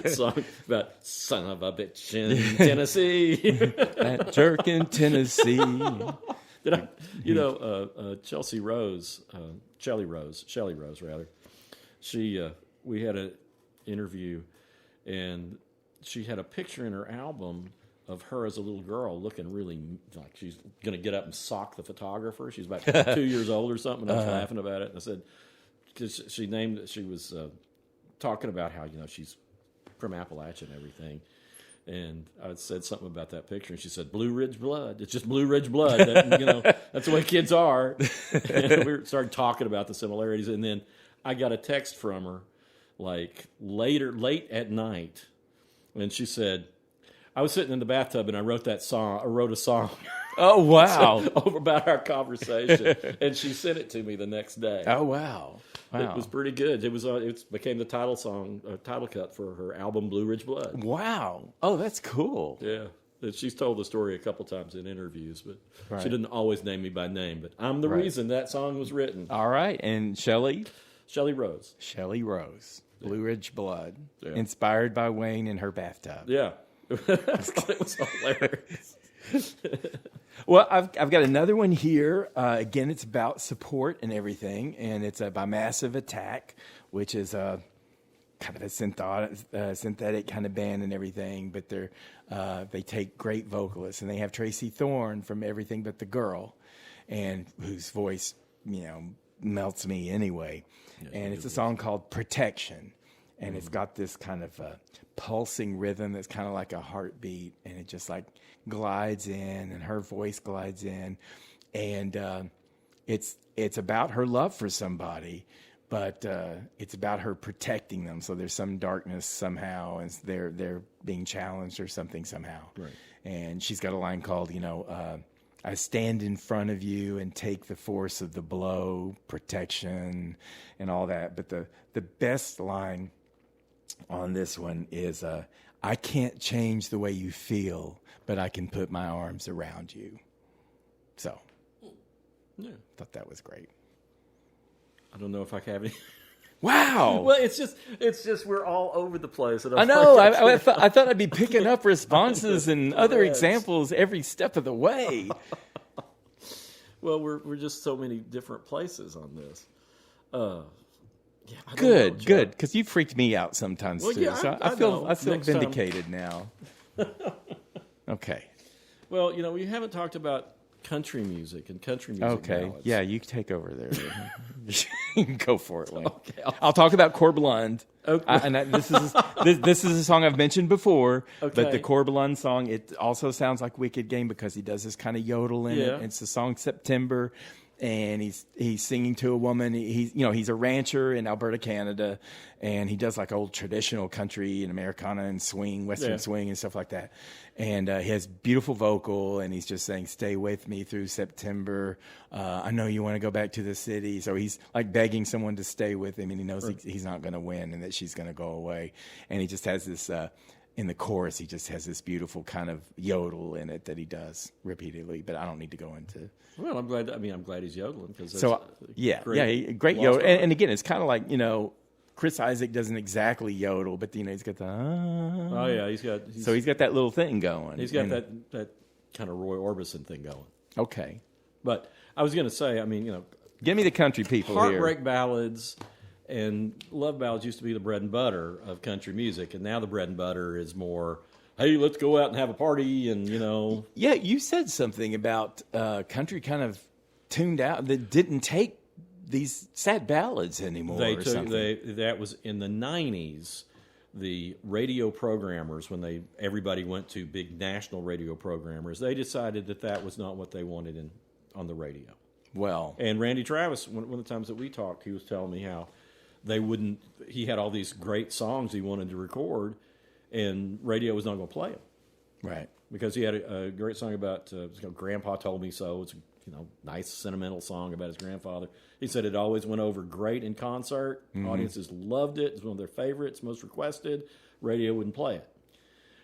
a song about son of a bitch in Tennessee. That jerk in Tennessee. Shelley Rose, rather. We had an interview, and she had a picture in her album of her as a little girl looking really like she's going to get up and sock the photographer. She's about 2 years old or something. And I was laughing about it. And I said, because she was talking about how, she's from Appalachia and everything. And I said something about that picture, and she said, Blue Ridge blood. It's just Blue Ridge blood. That's the way kids are. And we started talking about the similarities. And then I got a text from her, like late at night. And she said, I was sitting in the bathtub and I wrote a song. Oh, wow. Over about our conversation. And she sent it to me the next day. Oh, wow. It was pretty good. It became the title cut for her album Blue Ridge Blood. Wow. Oh, that's cool. Yeah. She's told the story a couple times in interviews, but she didn't always name me by name. But I'm the reason that song was written. All right. And Shelley Rose. Blue Ridge Blood. Yeah. Inspired by Wayne in her bathtub. Yeah. I thought it was hilarious. Well, I've got another one here. Again, it's about support and everything, and it's by Massive Attack, which is kind of a synthetic kind of band and everything. But they take great vocalists, and they have Tracy Thorn from Everything But the Girl, and whose voice melts me anyway. Yes, and it's a song called Protection. And it's got this kind of pulsing rhythm that's kind of like a heartbeat, and it just like glides in, and her voice glides in, and it's about her love for somebody, but it's about her protecting them. So there's some darkness somehow, and they're being challenged or something somehow. Right. And she's got a line called, I stand in front of you and take the force of the blow, protection, and all that. But the best line on this one is, I can't change the way you feel, but I can put my arms around you. So, yeah, thought that was great. I don't know if I have any. Wow. Well, it's just we're all over the place. I know. I thought I'd be picking up responses and other examples every step of the way. Well, we're just so many different places on this. Yeah, good, because you freaked me out sometimes too. Yeah, so I feel vindicated now. Okay. Well, we haven't talked about country music and country music. Okay. Ballads. Yeah, you take over there. Go for it, Wayne. Okay. I'll talk about Corblund. Okay. This is a song I've mentioned before, but the Corblund song, it also sounds like Wicked Game because he does this kind of yodel in it. It's the song September. And he's singing to a woman. He's a rancher in Alberta, Canada, and he does like old traditional country and Americana and swing, Western swing and stuff like that. And he has beautiful vocal, and he's just saying, "Stay with me through September. I know you want to go back to the city." So he's like begging someone to stay with him, and he knows he's not going to win and that she's going to go away. And he just has this. In the chorus, he just has this beautiful kind of yodel in it that he does repeatedly, but I don't need to go into. Well, I'm glad he's yodeling because great yodel. And again, it's kind of like Chris Isaak doesn't exactly yodel, but he's got the. Oh yeah, he's got that little thing going. He's got that kind of Roy Orbison thing going. Okay, but I was going to say, give me the country people heartbreak ballads. And love ballads used to be the bread and butter of country music, and now the bread and butter is more, hey, let's go out and have a party, and Yeah, you said something about country kind of tuned out that didn't take these sad ballads anymore. That was in the 90s. The radio programmers, when everybody went to big national radio programmers, they decided that was not what they wanted on the radio. Well, and Randy Travis, one of the times that we talked, he was telling me how he had all these great songs he wanted to record, and radio was not going to play them. Right. Because he had a great song about Grandpa Told Me So. It's a nice sentimental song about his grandfather. He said it always went over great in concert. Audiences loved it. It's one of their favorites, most requested. Radio wouldn't play it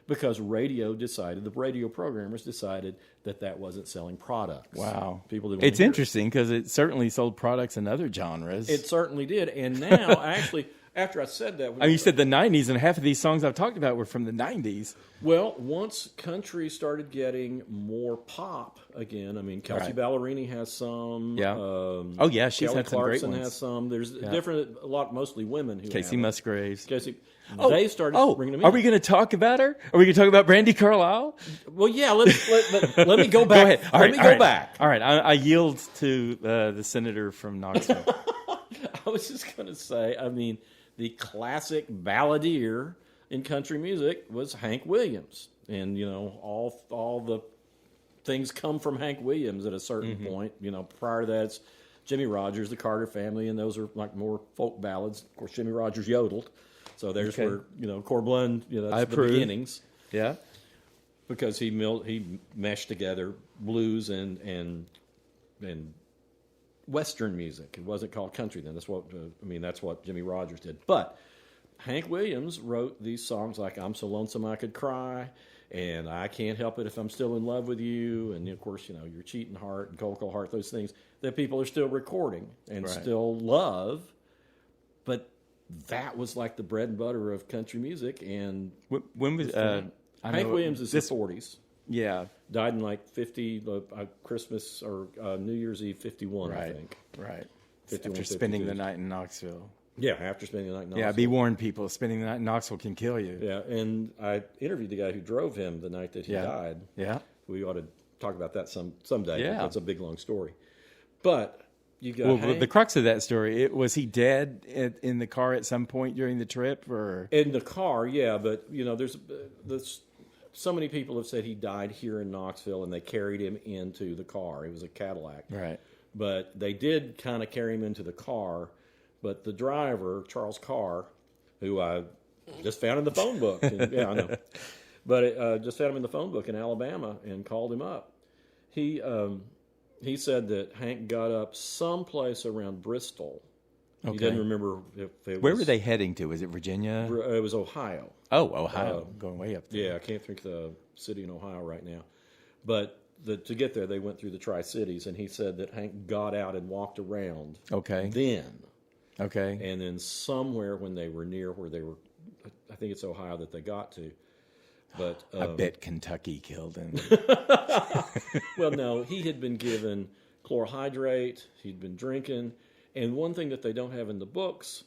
because the radio programmers decided that wasn't selling products. Wow. People didn't. It's interesting because it certainly sold products in other genres. It certainly did. And now, actually, after I said that, you said the 90s, and half of these songs I've talked about were from the 90s. Well, once country started getting more pop again, I mean, Kelsey Ballerini has some. Yeah. She's Kelly had some great Clarkson ones. has some. There's mostly women who Casey have Musgraves. they started bringing them in. Are we going to talk about her? Are we going to talk about Brandi Carlile? Well, yeah. Let me go back. Go ahead. Let me go back. All right. I yield to the senator from Knoxville. I was just going to say, I mean, the classic balladeer in country music was Hank Williams. And, all the things come from Hank Williams at a certain point. Prior to that, it's Jimmy Rogers, the Carter Family, and those are like more folk ballads. Of course, Jimmy Rogers yodeled. So there's where, Corblund, that's the beginnings. Yeah. Because he meshed together blues and Western music. It wasn't called country then. That's what Jimmy Rogers did. But Hank Williams wrote these songs like "I'm So Lonesome I Could Cry" and "I Can't Help It If I'm Still in Love with You," and of course, Your Cheating Heart and Cold Cold Heart. Those things that people are still recording and still love. But that was like the bread and butter of country music. And when was Hank Williams is in the 40s. Yeah. Died in like 50, Christmas or New Year's Eve 51, I think. Right. 51, After spending the night in Knoxville. Yeah, after spending the night in Knoxville. Yeah, be warned, people. Spending the night in Knoxville can kill you. Yeah, and I interviewed the guy who drove him the night that he died. Yeah. We ought to talk about that someday. Yeah. That's a big, long story. But you got Hank. The crux of that story, was he dead in the car at some point during the trip? Or in the car, yeah, but, there's so many people have said he died here in Knoxville, and they carried him into the car. It was a Cadillac. Right. But they did kind of carry him into the car. But the driver, Charles Carr, who I just found in the phone book. Yeah, I know. But just found him in the phone book in Alabama and called him up. He said that Hank got up someplace around Bristol. Okay. He didn't remember if it was... Where were they heading to? Was it Virginia? It was Ohio. Oh, Ohio. Going way up there. Yeah, I can't think of the city in Ohio right now. But to get there, they went through the Tri-Cities, and he said that Hank got out and walked around. Okay. Then. Okay. And then somewhere when they were near where they were, I think it's Ohio that they got to. But I bet Kentucky killed him. Well, no, he had been given chlorhydrate. He'd been drinking. And one thing that they don't have in the books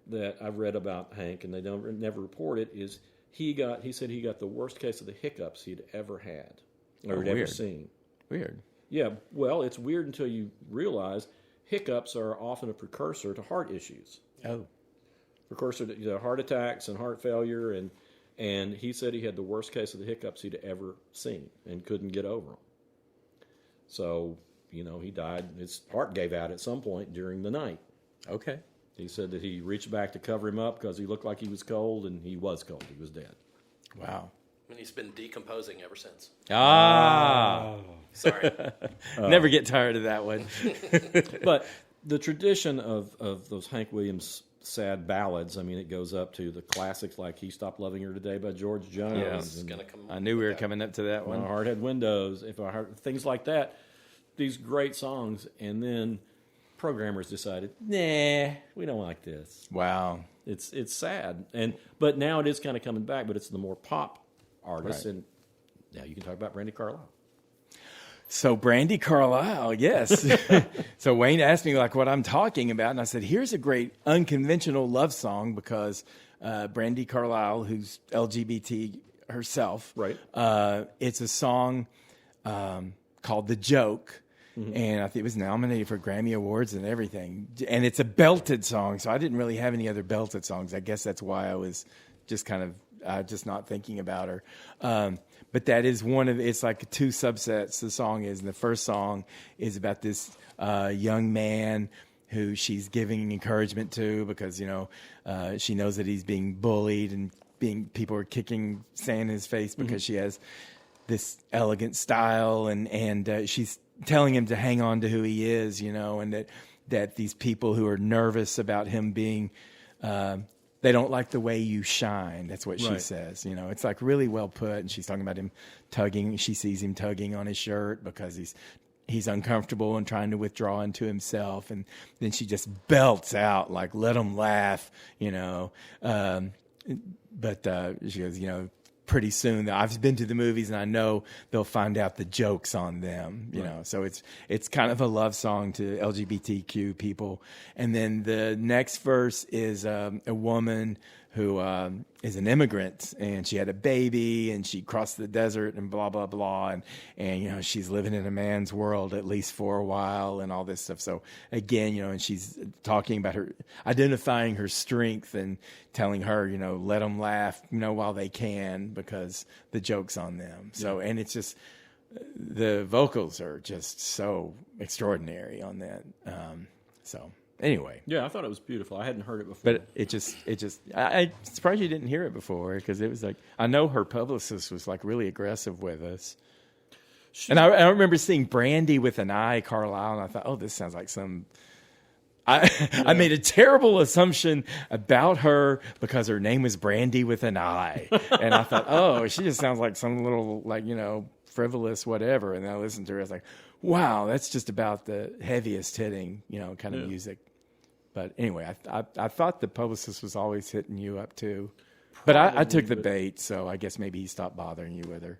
that I've read about Hank, and they never report it, is he said he got the worst case of the hiccups he'd ever had or ever seen. Weird. Yeah, well, it's weird until you realize hiccups are often a precursor to heart issues. Oh. Precursor to heart attacks and heart failure, and he said he had the worst case of the hiccups he'd ever seen and couldn't get over them. So, he died. His heart gave out at some point during the night. Okay. He said that he reached back to cover him up because he looked like he was cold, and he was cold. He was dead. Wow. And he's been decomposing ever since. Sorry. Never get tired of that one. But the tradition of those Hank Williams sad ballads, I mean, it goes up to the classics like "He Stopped Loving Her Today" by George Jones. It's gonna come. I knew we were coming up to that one. Heart Had Windows, things like that. These great songs, and then programmers decided, nah, we don't like this. Wow. It's sad, but now it is kind of coming back. But it's the more pop artists, and now you can talk about Brandi Carlile. So Brandi Carlile, yes. So Wayne asked me what I'm talking about, and I said, here's a great unconventional love song because Brandi Carlile, who's LGBT herself, right? It's a song called "The Joke." Mm-hmm. And I think it was nominated for Grammy Awards and everything. And it's a belted song, so I didn't really have any other belted songs. I guess that's why I was just kind of just not thinking about her. But that is it's like two subsets the song is. And the first song is about this young man who she's giving encouragement to because, she knows that he's being bullied and people are kicking sand in his face because she has this elegant style, and she's telling him to hang on to who he is, and that these people who are nervous about him being, they don't like the way you shine. That's what she says. It's like really well put. And she's talking about him tugging. She sees him tugging on his shirt because he's uncomfortable and trying to withdraw into himself. And then she just belts out like, let him laugh, but she goes, pretty soon I've been to the movies and I know they'll find out the jokes on them, so it's kind of a love song to LGBTQ people. And then the next verse is a woman who is an immigrant, and she had a baby, and she crossed the desert, and blah blah blah, and she's living in a man's world at least for a while, and all this stuff. So again, and she's talking about her, identifying her strength, and telling her, let them laugh, while they can, because the joke's on them. So, and it's just, the vocals are just so extraordinary on that. So. Anyway. Yeah, I thought it was beautiful. I hadn't heard it before. But I'm surprised you didn't hear it before, because it was like, I know her publicist was like really aggressive with us. And I remember seeing Brandy with an I, Carlisle, and I thought, oh, this sounds like some... I made a terrible assumption about her because her name was Brandy with an I. And I thought, oh, she just sounds like some little, frivolous whatever. And then I listened to her, I was like, wow, that's just about the heaviest hitting, kind of music. But anyway, I thought the publicist was always hitting you up too. But I took the bait, so I guess maybe he stopped bothering you with her.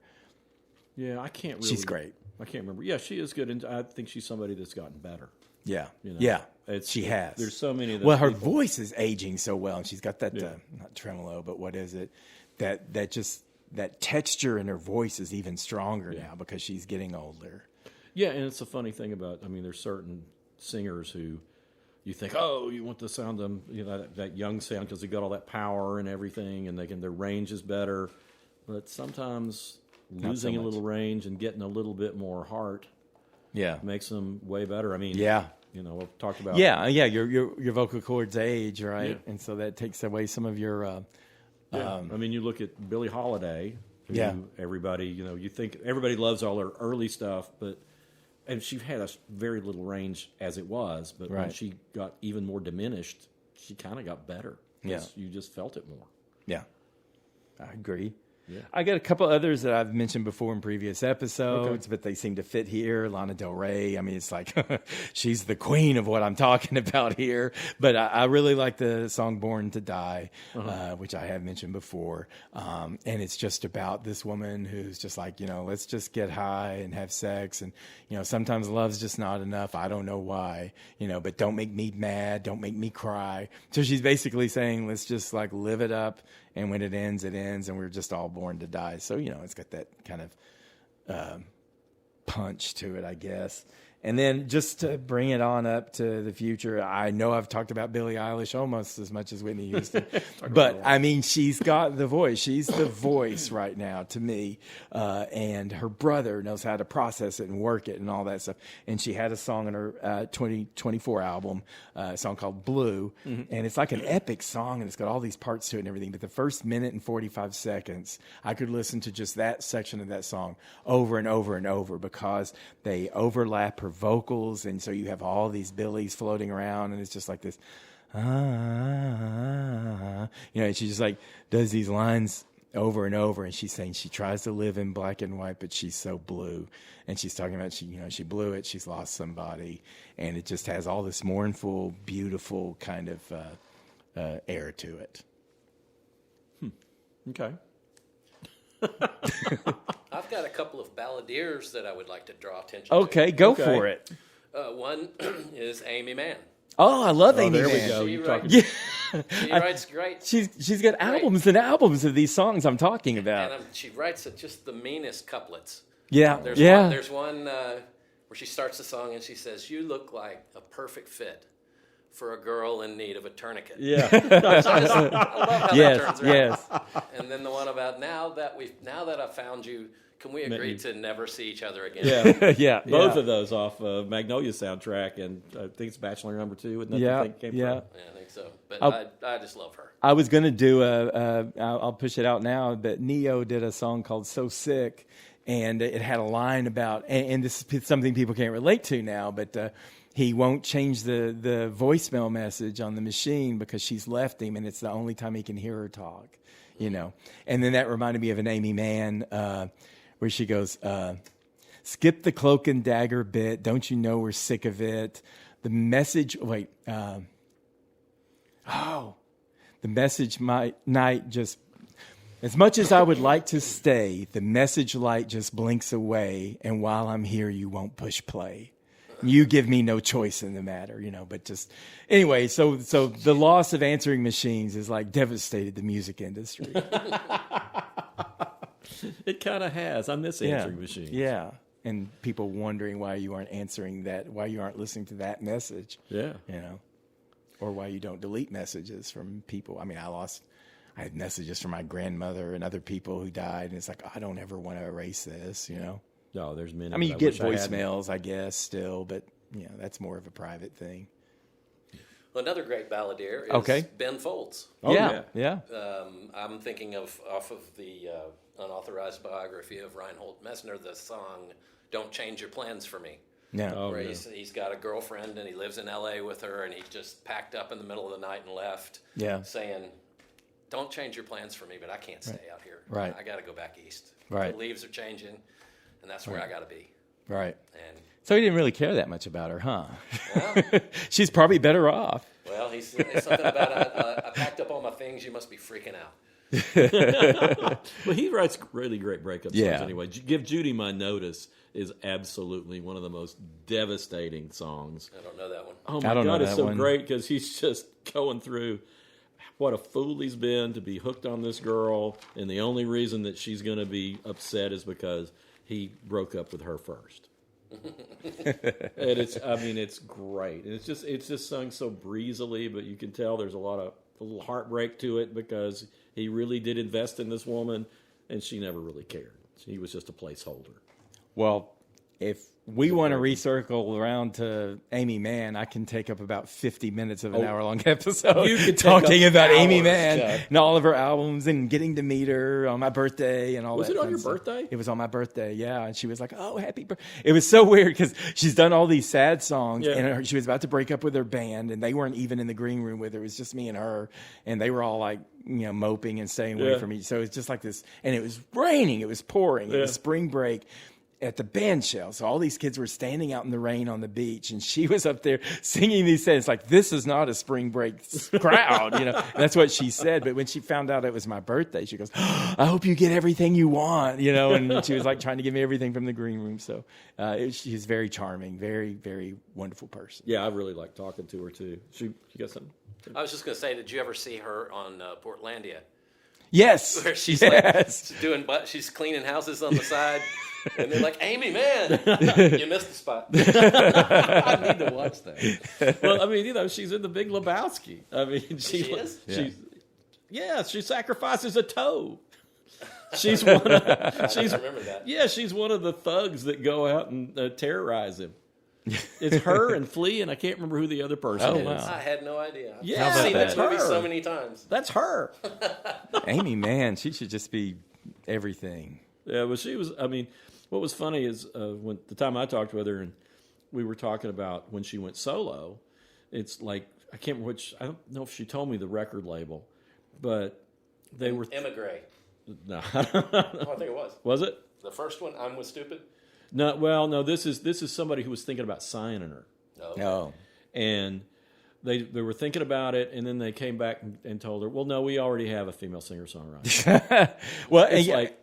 Yeah, I can't really... She's great. I can't remember. Yeah, she is good, and I think she's somebody that's gotten better. Yeah, yeah, she has. There's so many of those. Well, her voice is aging so well, and she's got that, not tremolo, but what is it? That texture in her voice is even stronger now because she's getting older. Yeah, and it's a funny thing about, there's certain singers who you think, oh, you want the sound of them, that young sound because they got all that power and everything, and their range is better. But sometimes losing a little range and getting a little bit more heart makes them way better. We've talked about... Yeah, your vocal cords age, right? Yeah. And so that takes away some of your... you look at Billie Holiday, who everybody, you think everybody loves all her early stuff, and she had a very little range as it was, but when she got even more diminished, she kind of got better. Yeah. You just felt it more. Yeah, I agree. Yeah. I got a couple others that I've mentioned before in previous episodes, but they seem to fit here. Lana Del Rey. It's like she's the queen of what I'm talking about here. But I really like the song "Born to Die," which I have mentioned before. And it's just about this woman who's just like, let's just get high and have sex. And, sometimes love's just not enough. I don't know why, but don't make me mad. Don't make me cry. So she's basically saying, let's just live it up. And when it ends, and we're just all born to die. So, it's got that kind of punch to it, I guess. And then just to bring it on up to the future, I know I've talked about Billie Eilish almost as much as Whitney Houston. But, she's got the voice. She's the voice right now to me. And her brother knows how to process it and work it and all that stuff. And she had a song on her 2024 album, a song called Blue. Mm-hmm. And it's like an epic song, and it's got all these parts to it and everything. But the first minute and 45 seconds, I could listen to just that section of that song over and over and over because they overlap her vocals, and so you have all these Billies floating around, and it's just like this, and she just does these lines over and over, and she's saying she tries to live in black and white, but she's so blue, and she's talking about she blew it, she's lost somebody, and it just has all this mournful, beautiful kind of air to it. Okay. I've got a couple of balladeers that I would like to draw attention to. Okay, go for it. One is Amy Mann. Oh, I love Amy Mann. There we go. She writes great. She's got albums and albums of these songs I'm talking about. And she writes just the meanest couplets. Yeah, There's one where she starts the song and she says, "You look like a perfect fit for a girl in need of a tourniquet." Yeah. I love how that turns around. Yes. And then the one about now that I've found you, can we agree to never see each other again? Yeah. Yeah. Both of those off Magnolia soundtrack, and I think it's Bachelor number 2. Isn't that the thing came from? Yeah, I think so. But I just love her. I was going to do I'll push it out now, but Neo did a song called So Sick. and it had a line about, and this is something people can't relate to now, but he won't change the voicemail message on the machine because she's left him, and it's the only time he can hear her talk, And then that reminded me of an Amy Mann where she goes, skip the cloak and dagger bit. Don't you know we're sick of it? The message, the message night just, as much as I would like to stay, the message light just blinks away. And while I'm here, you won't push play. You give me no choice in the matter, but just anyway. So the loss of answering machines is like devastated the music industry. It kind of has. I miss answering machines. Yeah. And people wondering why you aren't answering that, why you aren't listening to that message. Yeah. Or why you don't delete messages from people. I mean, I had messages from my grandmother and other people who died, and it's like, I don't ever want to erase this, No, there's many. I mean, you get voicemails, I guess, still, but that's more of a private thing. Well, another great balladeer is Ben Folds. Oh, yeah. I'm thinking off of the unauthorized biography of Reinhold Messner, the song "Don't Change Your Plans for Me." Yeah. Where he's got a girlfriend and he lives in L.A. with her, and he just packed up in the middle of the night and left. Yeah. Saying, "Don't change your plans for me, but I can't stay out here. Right. I got to go back east. Right. The leaves are changing, and that's where I got to be." Right. And so he didn't really care that much about her, huh? Well, she's probably better off. Well, he's something about I packed up all my things. You must be freaking out. Well, he writes really great breakup songs Yeah. anyway. Give Judy My Notice is absolutely one of the most devastating songs. I don't know that one. Oh my God, it's so great because he's just going through what a fool he's been to be hooked on this girl, and the only reason that she's going to be upset is because he broke up with her first. And it's great. And it's just sung so breezily, but you can tell there's a little heartbreak to it because he really did invest in this woman, and she never really cared. He was just a placeholder. Well, if we want to recircle around to Amy Mann, I can take up about 50 minutes of an hour-long episode You could talking about Amy hours, Mann Chuck. and all of her albums and getting to meet her on my birthday and all Was that. it on fun your stuff. birthday? It was on my birthday, yeah. And she was like, "Oh, happy birthday!" It was so weird because she's done all these sad songs, and she was about to break up with her band, and they weren't even in the green room with her. It was just me and her, and they were all like, moping and staying away from each. So it's just like this, and it was raining, it was pouring, it was spring break at the band shell. So all these kids were standing out in the rain on the beach, and she was up there singing these songs. Like, this is not a spring break crowd, And that's what she said. But when she found out it was my birthday, she goes, "I hope you get everything you want," and she was like trying to give me everything from the green room. So she's very charming, very, very wonderful person. Yeah, I really like talking to her too. You got something? I was just going to say, did you ever see her on Portlandia? Yes. Where she's like she's cleaning houses on the side, and they're like, "Amy, man, you missed the spot." I need to watch that. Well, I mean, she's in The Big Lebowski. I mean, She is? She sacrifices a toe. She's one. I remember that. Yeah, she's one of the thugs that go out and terrorize him. It's her and Flea, and I can't remember who the other person is. Wow. I had no idea. Yeah, I've seen that's that movie her. so many times. That's her. Amy Mann, she should just be everything. Yeah, but she was. I mean, what was funny is when the time I talked with her, and we were talking about when she went solo. It's like I can't remember which. I don't know if she told me the record label, but they were. Emigre. No, Oh, I think it was. Was it? The first one, I'm with Stupid. No. Well, no. This is somebody who was thinking about signing her, Oh. and they were thinking about it, and then they came back and told her, "Well, no, we already have a female singer songwriter." Well, It's like.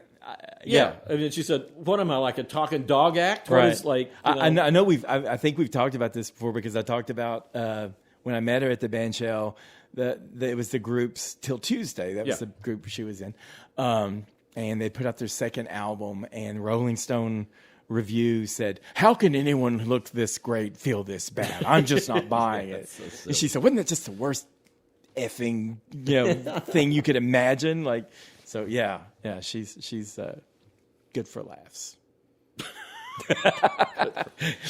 Yeah, and then she said, "What am I, like a talking dog act?" What is, like, I know I think we've talked about this before because I talked about when I met her at the band shell. It was the group's Till Tuesday. That was the group she was in, and they put out their second album. And Rolling Stone review said, "How can anyone look this great feel this bad? I'm just not buying it." So and she said, "Wasn't that just the worst effing thing you could imagine?" Like. So yeah, she's good for laughs,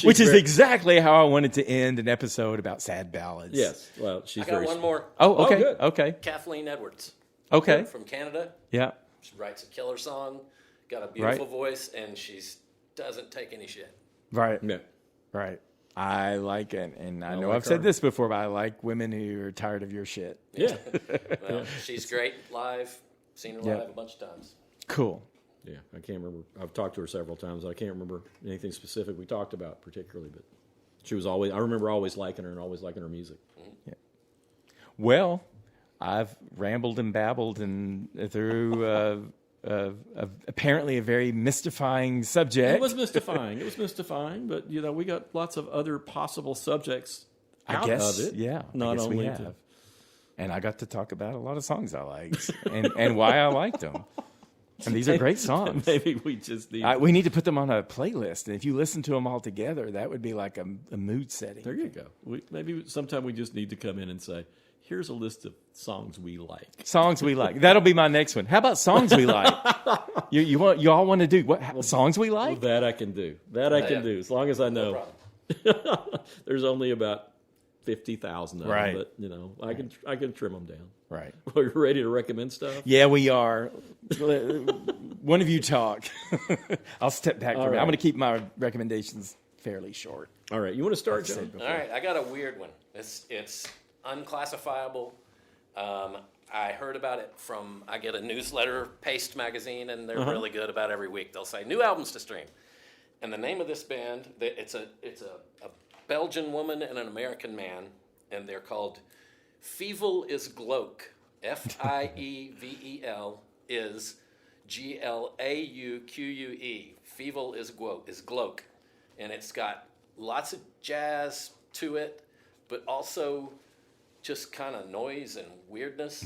which is exactly how I wanted to end an episode about sad ballads. Yes, well, she's I got very. one more. Oh, okay, good. okay, Kathleen Edwards. okay. From Canada. Yeah. She writes a killer song. got a beautiful voice, and she doesn't take any shit. Right. Yeah. Right. I like it. And I know like I've said her. this before, but I like women who are tired of your shit. Yeah. Well, she's great live. Seen her live a bunch of times. Cool. Yeah, I can't remember. I've talked to her several times. I can't remember anything specific we talked about particularly, but she was always. I remember always liking her and always liking her music. Yeah. Well, I've rambled and babbled and through apparently a very mystifying subject. It was mystifying. It was mystifying, but we got lots of other possible subjects out I guess, of it. Yeah, not I guess only we have. And I got to talk about a lot of songs I liked and why I liked them. And these are great songs. Maybe we just need. We need to put them on a playlist. And if you listen to them all together, that would be like a mood setting. There you go. Maybe sometime we just need to come in and say, here's a list of songs we like. Songs we like. That'll be my next one. How about songs we like? You all want to do what? Songs we like? Well, that I can do. I can do. As long as I know. There's only about 50,000 of right. them, but I can trim them down. Right. Are you ready to recommend stuff? Yeah, we are. One of you talk. I'll step back from it. right. I'm going to keep my recommendations fairly short. All right. You want to start, I've said John? before. All right, I got a weird one. It's unclassifiable. I heard about it I get a newsletter, Paste magazine, and they're really good about every week. They'll say new albums to stream, and the name of this band, it's a Belgian woman and an American man, and they're called Fievel is Gloak. Fievel is Glauque. Fievel is Gloak, and it's got lots of jazz to it, but also just kind of noise and weirdness.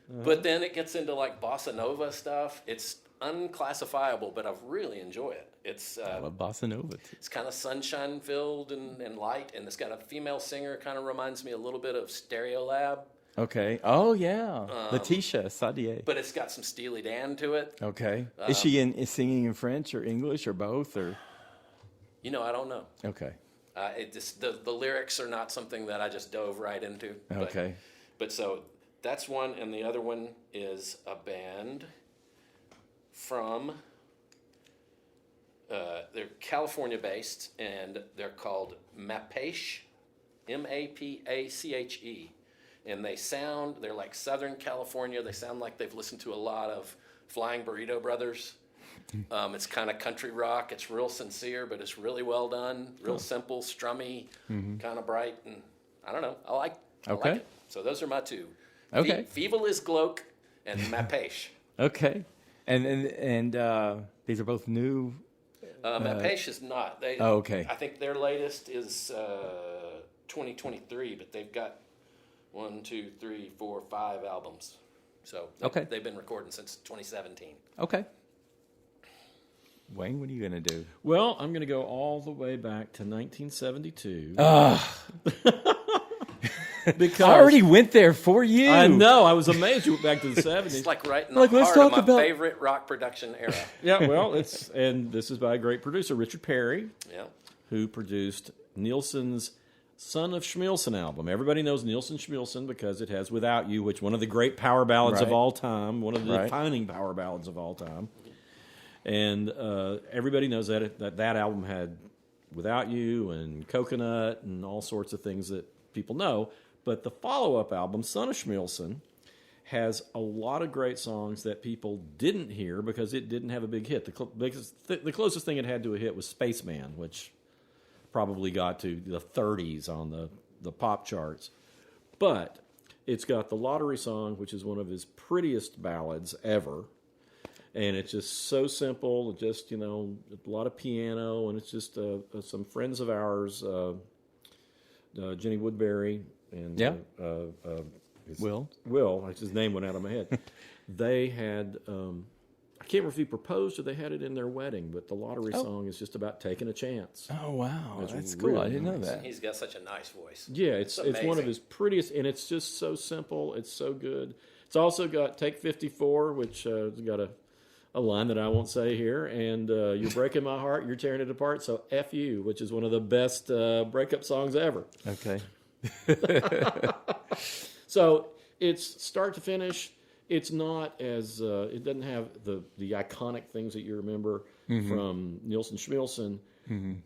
But then it gets into like bossa nova stuff. It's unclassifiable, but I really enjoy it. I love bossa nova too. It's kind of sunshine filled and light, and it's got a female singer. Kind of reminds me a little bit of Stereolab. Okay. Oh yeah, Letitia Sadier. But it's got some Steely Dan to it. Okay. Is she is singing in French or English or both or? I don't know. Okay. The lyrics are not something that I just dove right into. Okay. But so that's one, and the other one is a band from. They're California based, and they're called Mapache, Mapache, and they're like Southern California. They sound like they've listened to a lot of Flying Burrito Brothers. It's kind of country rock. It's real sincere, but it's really well done. Real simple, strummy, kind of bright, and I don't know. I like it. So those are my two. Okay. Fievel is Gloak and Mapache. Okay. And these are both new. Mapache is not. Okay. I think their latest is 2023, but they've got 1, 2, 3, 4, 5 albums. So they've been recording since 2017. Okay. Wayne, what are you going to do? Well, I'm going to go all the way back to 1972. Because I already went there for you. I know. I was amazed you went back to the 70s. It's like right in the heart of my favorite rock production era. Yeah, well, and this is by a great producer, Richard Perry, who produced Nielsen's Son of Schmielsen album. Everybody knows Nielsen Schmielsen because it has Without You, which one of the great power ballads of all time, one of the defining power ballads of all time. And everybody knows that album had Without You and Coconut and all sorts of things that people know. But the follow-up album, Son of Schmielsen, has a lot of great songs that people didn't hear because it didn't have a big hit. The closest thing it had to a hit was Spaceman, which probably got to the 30s on the pop charts. But it's got the Lottery Song, which is one of his prettiest ballads ever. And it's just so simple, just, a lot of piano, and it's just some friends of ours, Jenny Woodbury and Will, his name went out of my head. They had, I can't remember if he proposed or they had it in their wedding, but the Lottery Song is just about taking a chance. Oh, wow. That's really cool. I didn't know nice. that. He's got such a nice voice. Yeah, it's one of his prettiest, and it's just so simple. It's so good. It's also got Take 54, which has got a line that I won't say here, and You're Breaking My Heart, You're Tearing It Apart, so F You, which is one of the best breakup songs ever. Okay. So it's start to finish. it's not as it doesn't have the iconic things that you remember from Nielsen Schmilson,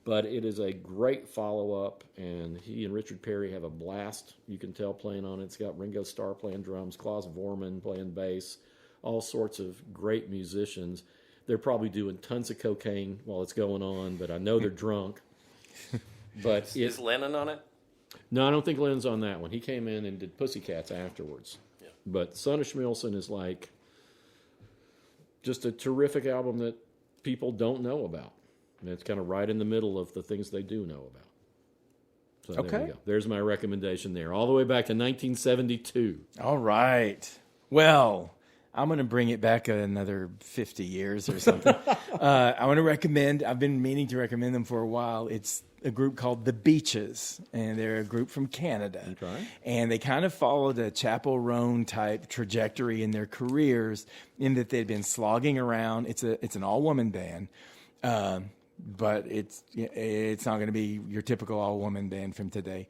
but it is a great follow up, and he and Richard Perry have a blast. You can tell playing on it. It's got Ringo Starr playing drums, Klaus Vormann playing bass, all sorts of great musicians. They're probably doing tons of cocaine while it's going on, but I know they're drunk. But is Lennon on it? No, I don't think Lennon's on that one. He came in and did Pussycats afterwards. Yeah. But Son of Schmilson is like just a terrific album that people don't know about. And it's kind of right in the middle of the things they do know about. So there you go. There's my recommendation there. All the way back to 1972. All right. Well, I'm going to bring it back another 50 years or something. I want to recommend, I've been meaning to recommend them for a while. It's a group called The Beaches, and they're a group from Canada. Okay. And they kind of followed a Chappell Roan type trajectory in their careers in that they'd been slogging around. It's an all-woman band, but it's not going to be your typical all-woman band from today.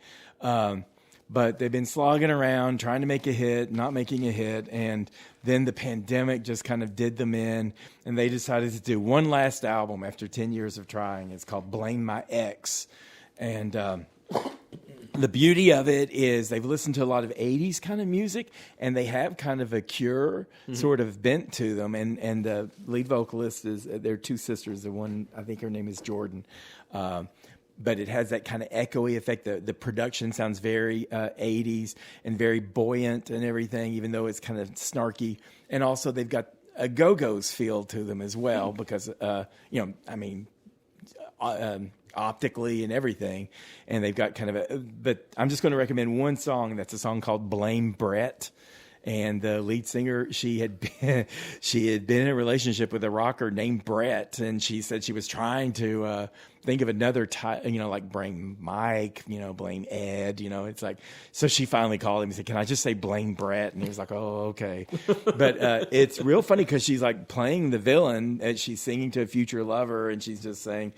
But they've been slogging around, trying to make a hit, not making a hit, and then the pandemic just kind of did them in, and they decided to do one last album after 10 years of trying. It's called Blame My Ex. And the beauty of it is they've listened to a lot of 80s kind of music, and they have kind of a Cure sort of bent to them. And the lead vocalist is, they're two sisters. The one, I think her name is Jordan. But it has that kind of echoey effect. The production sounds very 80s and very buoyant and everything, even though it's kind of snarky. And also they've got a Go-Go's feel to them as well because, optically and everything. And they've got kind of but I'm just going to recommend one song. That's a song called Blame Brett. And the lead singer, she had been in a relationship with a rocker named Brett, and she said she was trying to think of another type, like blame Mike, blame Ed, it's like, so she finally called him and said, "Can I just say blame Brett?" And he was like, "Oh, okay." But it's real funny because she's like playing the villain, and she's singing to a future lover, and she's just saying,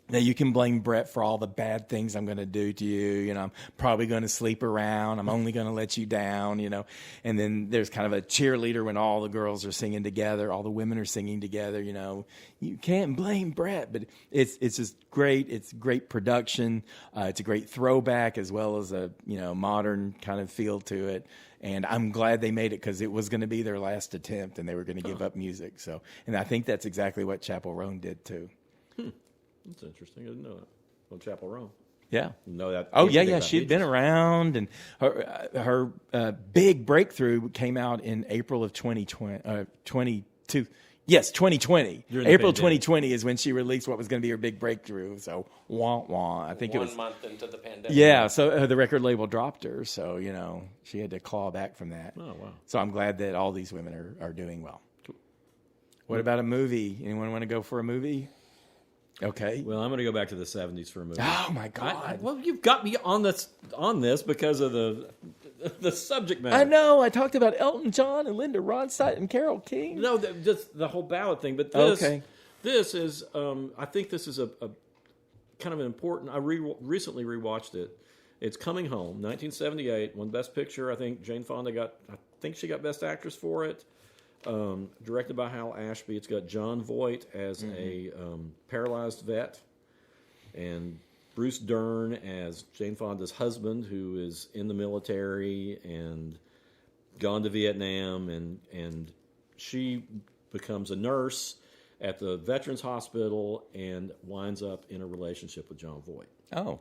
now you can blame Brett for all the bad things I'm going to do to you. I'm probably going to sleep around. I'm only going to let you down, And then there's kind of a cheerleader when all the girls are singing together, all the women are singing together, You can't blame Brett, but it's just great. It's great production. It's a great throwback as well as a, modern kind of feel to it. And I'm glad they made it because it was going to be their last attempt and they were going to give up music. So, and I think that's exactly what Chappell Roan did too. That's interesting. I didn't know that. On Chappell Roan. Yeah. Know that. Oh, yeah. She'd been around, and her big breakthrough came out in April of 2022. Yes, 2020. April 2020 is when she released what was going to be her big breakthrough. So, wah. I think it was 1 month into the pandemic. Yeah, so the record label dropped her. So, she had to claw back from that. Oh, wow. So I'm glad that all these women are doing well. Cool. What about a movie? Anyone want to go for a movie? Okay. Well, I'm going to go back to the 70s for a movie. Oh my God! Well, you've got me on this because of the subject matter. I know. I talked about Elton John and Linda Ronstadt and Carole King. No, just the whole ballad thing. But this is. I think this is a kind of an important. I recently rewatched it. It's Coming Home, 1978. Won Best Picture. I think Jane Fonda got. I think she got Best Actress for it. Directed by Hal Ashby. It's got John Voight as a paralyzed vet, and Bruce Dern as Jane Fonda's husband, who is in the military and gone to Vietnam, and she becomes a nurse at the Veterans Hospital and winds up in a relationship with John Voight,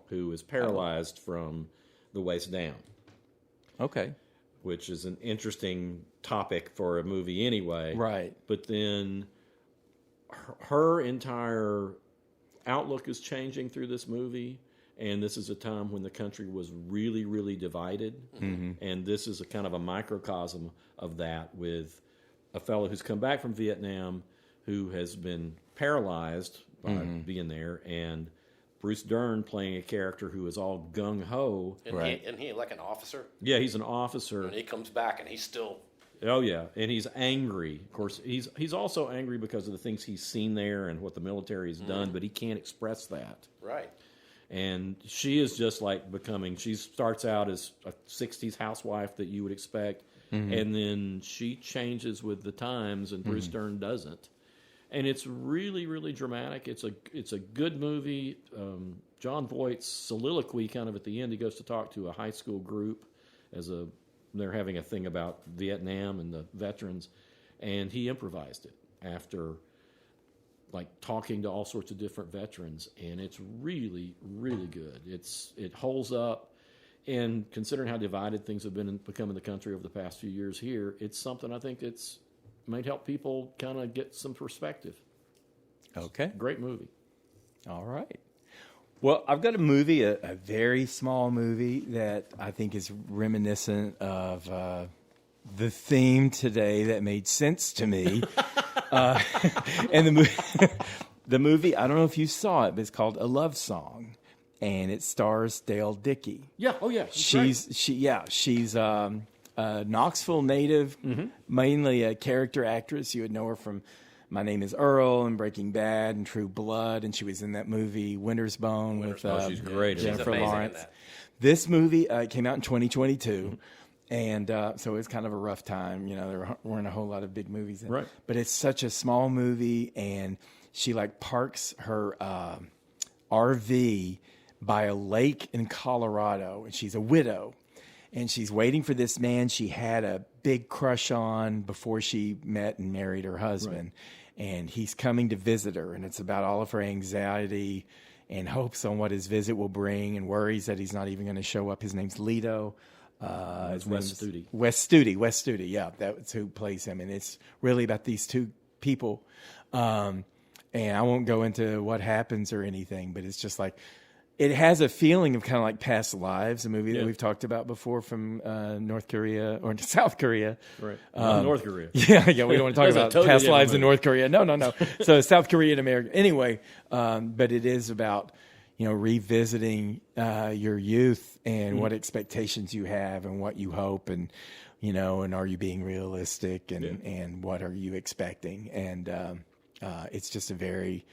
who is paralyzed from the waist down. Okay. Which is an interesting topic for a movie anyway. Right. But then her entire outlook is changing through this movie, and this is a time when the country was really, really divided. Mm-hmm. And this is a kind of a microcosm of that with a fellow who's come back from Vietnam who has been paralyzed by being there, and Bruce Dern playing a character who is all gung-ho. Isn't he like an officer? Yeah, he's an officer. And he comes back and he's still... Oh, yeah, and he's angry. Of course, he's also angry because of the things he's seen there and what the military has done, but he can't express that. Right. And she is just like becoming. She starts out as a '60s housewife that you would expect, and then she changes with the times, and Bruce Dern doesn't. And it's really, really dramatic. It's a good movie. John Voight's soliloquy, kind of at the end, he goes to talk to a high school group they're having a thing about Vietnam and the veterans, and he improvised it after like talking to all sorts of different veterans, and it's really, really good. It holds up, and considering how divided things have become in the country over the past few years here, it's something I think might help people kind of get some perspective. Okay. Great movie. All right. Well, I've got a movie, a very small movie that I think is reminiscent of the theme today that made sense to me. And the movie, I don't know if you saw it, but it's called A Love Song, and it stars Dale Dickey. Yeah. Oh, yeah. She's a Knoxville native, mainly a character actress. You would know her from My Name is Earl and Breaking Bad and True Blood, and she was in that movie Winter's Bone with she's great. Jennifer Lawrence. This movie came out in 2022. And so it was kind of a rough time. You know, there weren't a whole lot of big movies. Right. But it's such a small movie, and she like parks her RV by a lake in Colorado, and she's a widow. And she's waiting for this man she had a big crush on before she met and married her husband. Right. And he's coming to visit her, and it's about all of her anxiety and hopes on what his visit will bring and worries that he's not even going to show up. His name's Leto. It's Wes Studi. Wes Studi, yeah, that's who plays him, and it's really about these two people. And I won't go into what happens or anything, but it's just like it has a feeling of kind of like Past Lives, a movie that we've talked about before from North Korea or South Korea. Right, North Korea. Yeah, we don't want to talk about totally Past Lives in movie. North Korea. No. So South Korean American. Anyway, but it is about revisiting your youth and what expectations you have and what you hope and are you being realistic and what are you expecting? And it's just a very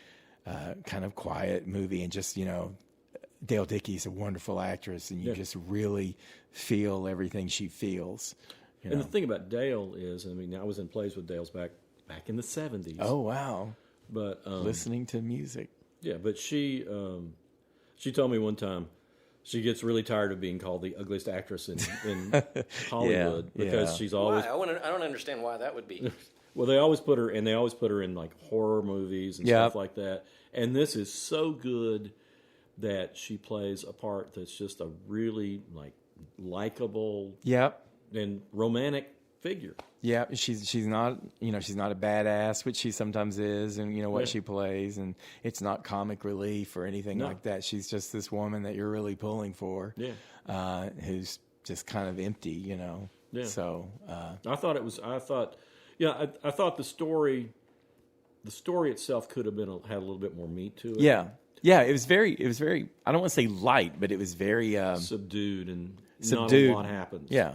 kind of quiet movie, and just, Dale Dickey's a wonderful actress, and you just really feel everything she feels. And the thing about Dale is, I was in plays with Dale's back in the 70s. Oh, wow. But listening to music. Yeah, but she told me one time she gets really tired of being called the ugliest actress in Hollywood because she's always. Why? I don't understand why that would be. Well, they always put her in like horror movies and stuff like that. And this is so good that she plays a part that's just a really like likable and romantic figure. Yeah, she's not she's not a badass, which she sometimes is, and what she plays, and it's not comic relief or anything like that. She's just this woman that you're really pulling for, who's just kind of empty, Yeah. So I thought the story itself could have had a little bit more meat to it. Yeah. It was very. I don't want to say light, but it was very subdued, and not a lot happens. Yeah.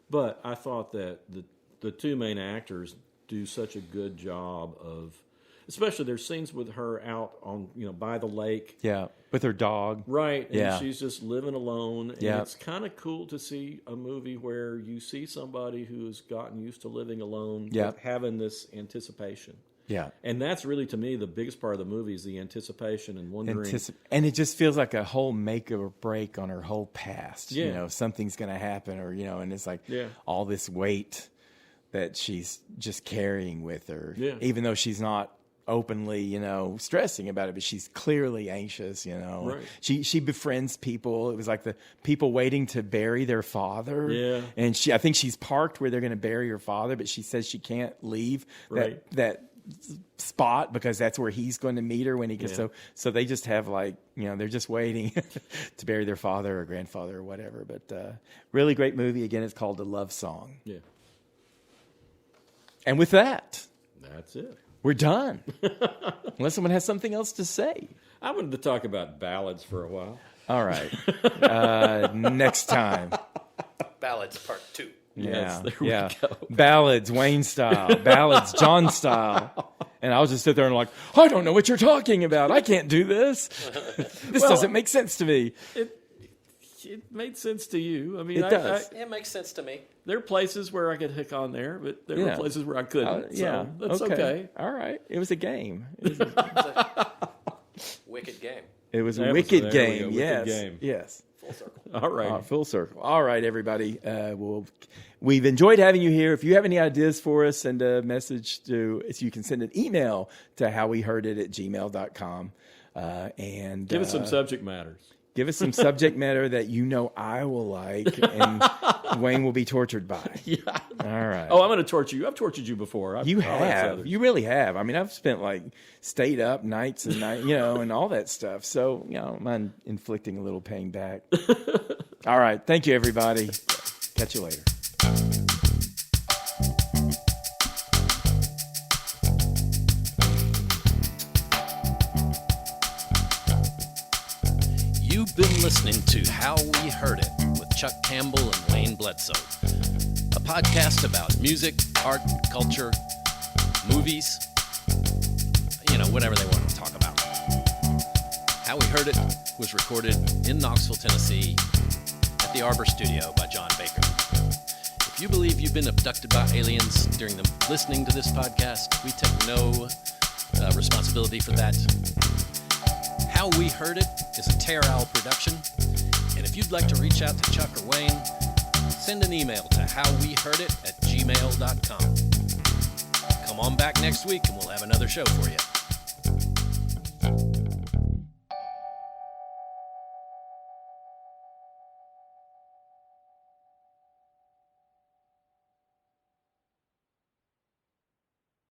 But I thought that the two main actors do such a good job of, especially there's scenes with her out on by the lake. Yeah, with her dog. Right, and she's just living alone. And yeah. It's kind of cool to see a movie where you see somebody who's gotten used to living alone, but having this anticipation. Yeah. And that's really, to me, the biggest part of the movie is the anticipation and wondering. And it just feels like a whole make or break on her whole past. Yeah. Something's going to happen, or, and it's like all this weight that she's just carrying with her. Yeah. Even though she's not openly, stressing about it, but she's clearly anxious, Right. She befriends people. It was like the people waiting to bury their father. Yeah. And I think she's parked where they're going to bury her father, but she says she can't leave that spot because that's where he's going to meet her when he gets so they just have they're just waiting to bury their father or grandfather or whatever. But really great movie. Again, it's called A Love Song. Yeah. And with that's it. We're done. Unless someone has something else to say. I wanted to talk about ballads for a while. All right. Next time. Ballads Part 2. Yes, there we go. Ballads, Wayne style. Ballads, John style. And I'll just sit there and like, I don't know what you're talking about. I can't do this. This doesn't make sense to me. It made sense to you. I mean, It does. It makes sense to me. There are places where I could hick on there, but there were places where I couldn't. Yeah. So that's okay. All right. It was a game. Wicked game. It was a There wicked we game. go, Yes. wicked game. Yes. Full circle. All right. Full circle. All right, everybody. We've enjoyed having you here. If you have any ideas for us, send a message so you can send an email to howweheardit@gmail.com. And Give us some subject matters. give us some subject matter that I will like and Wayne will be tortured by. Yeah. All right. Oh, I'm going to torture you. I've tortured you before. You I'll ask have. others. You really have. I mean, I've spent stayed up nights and and all that stuff. So, I don't mind inflicting a little pain back. All right. Thank you, everybody. Catch you later. You've been listening to How We Heard It with Chuck Campbell and Wayne Bledsoe, a podcast about music, art, culture, movies, whatever they want to talk about. How We Heard It was recorded in Knoxville, Tennessee at the Arbor Studio by John Baker. If you believe you've been abducted by aliens during the listening to this podcast, we take no responsibility for that. How We Heard It is a Tear Owl production, and if you'd like to reach out to Chuck or Wayne, send an email to howweheardit@gmail.com. Come on back next week and we'll have another show for you.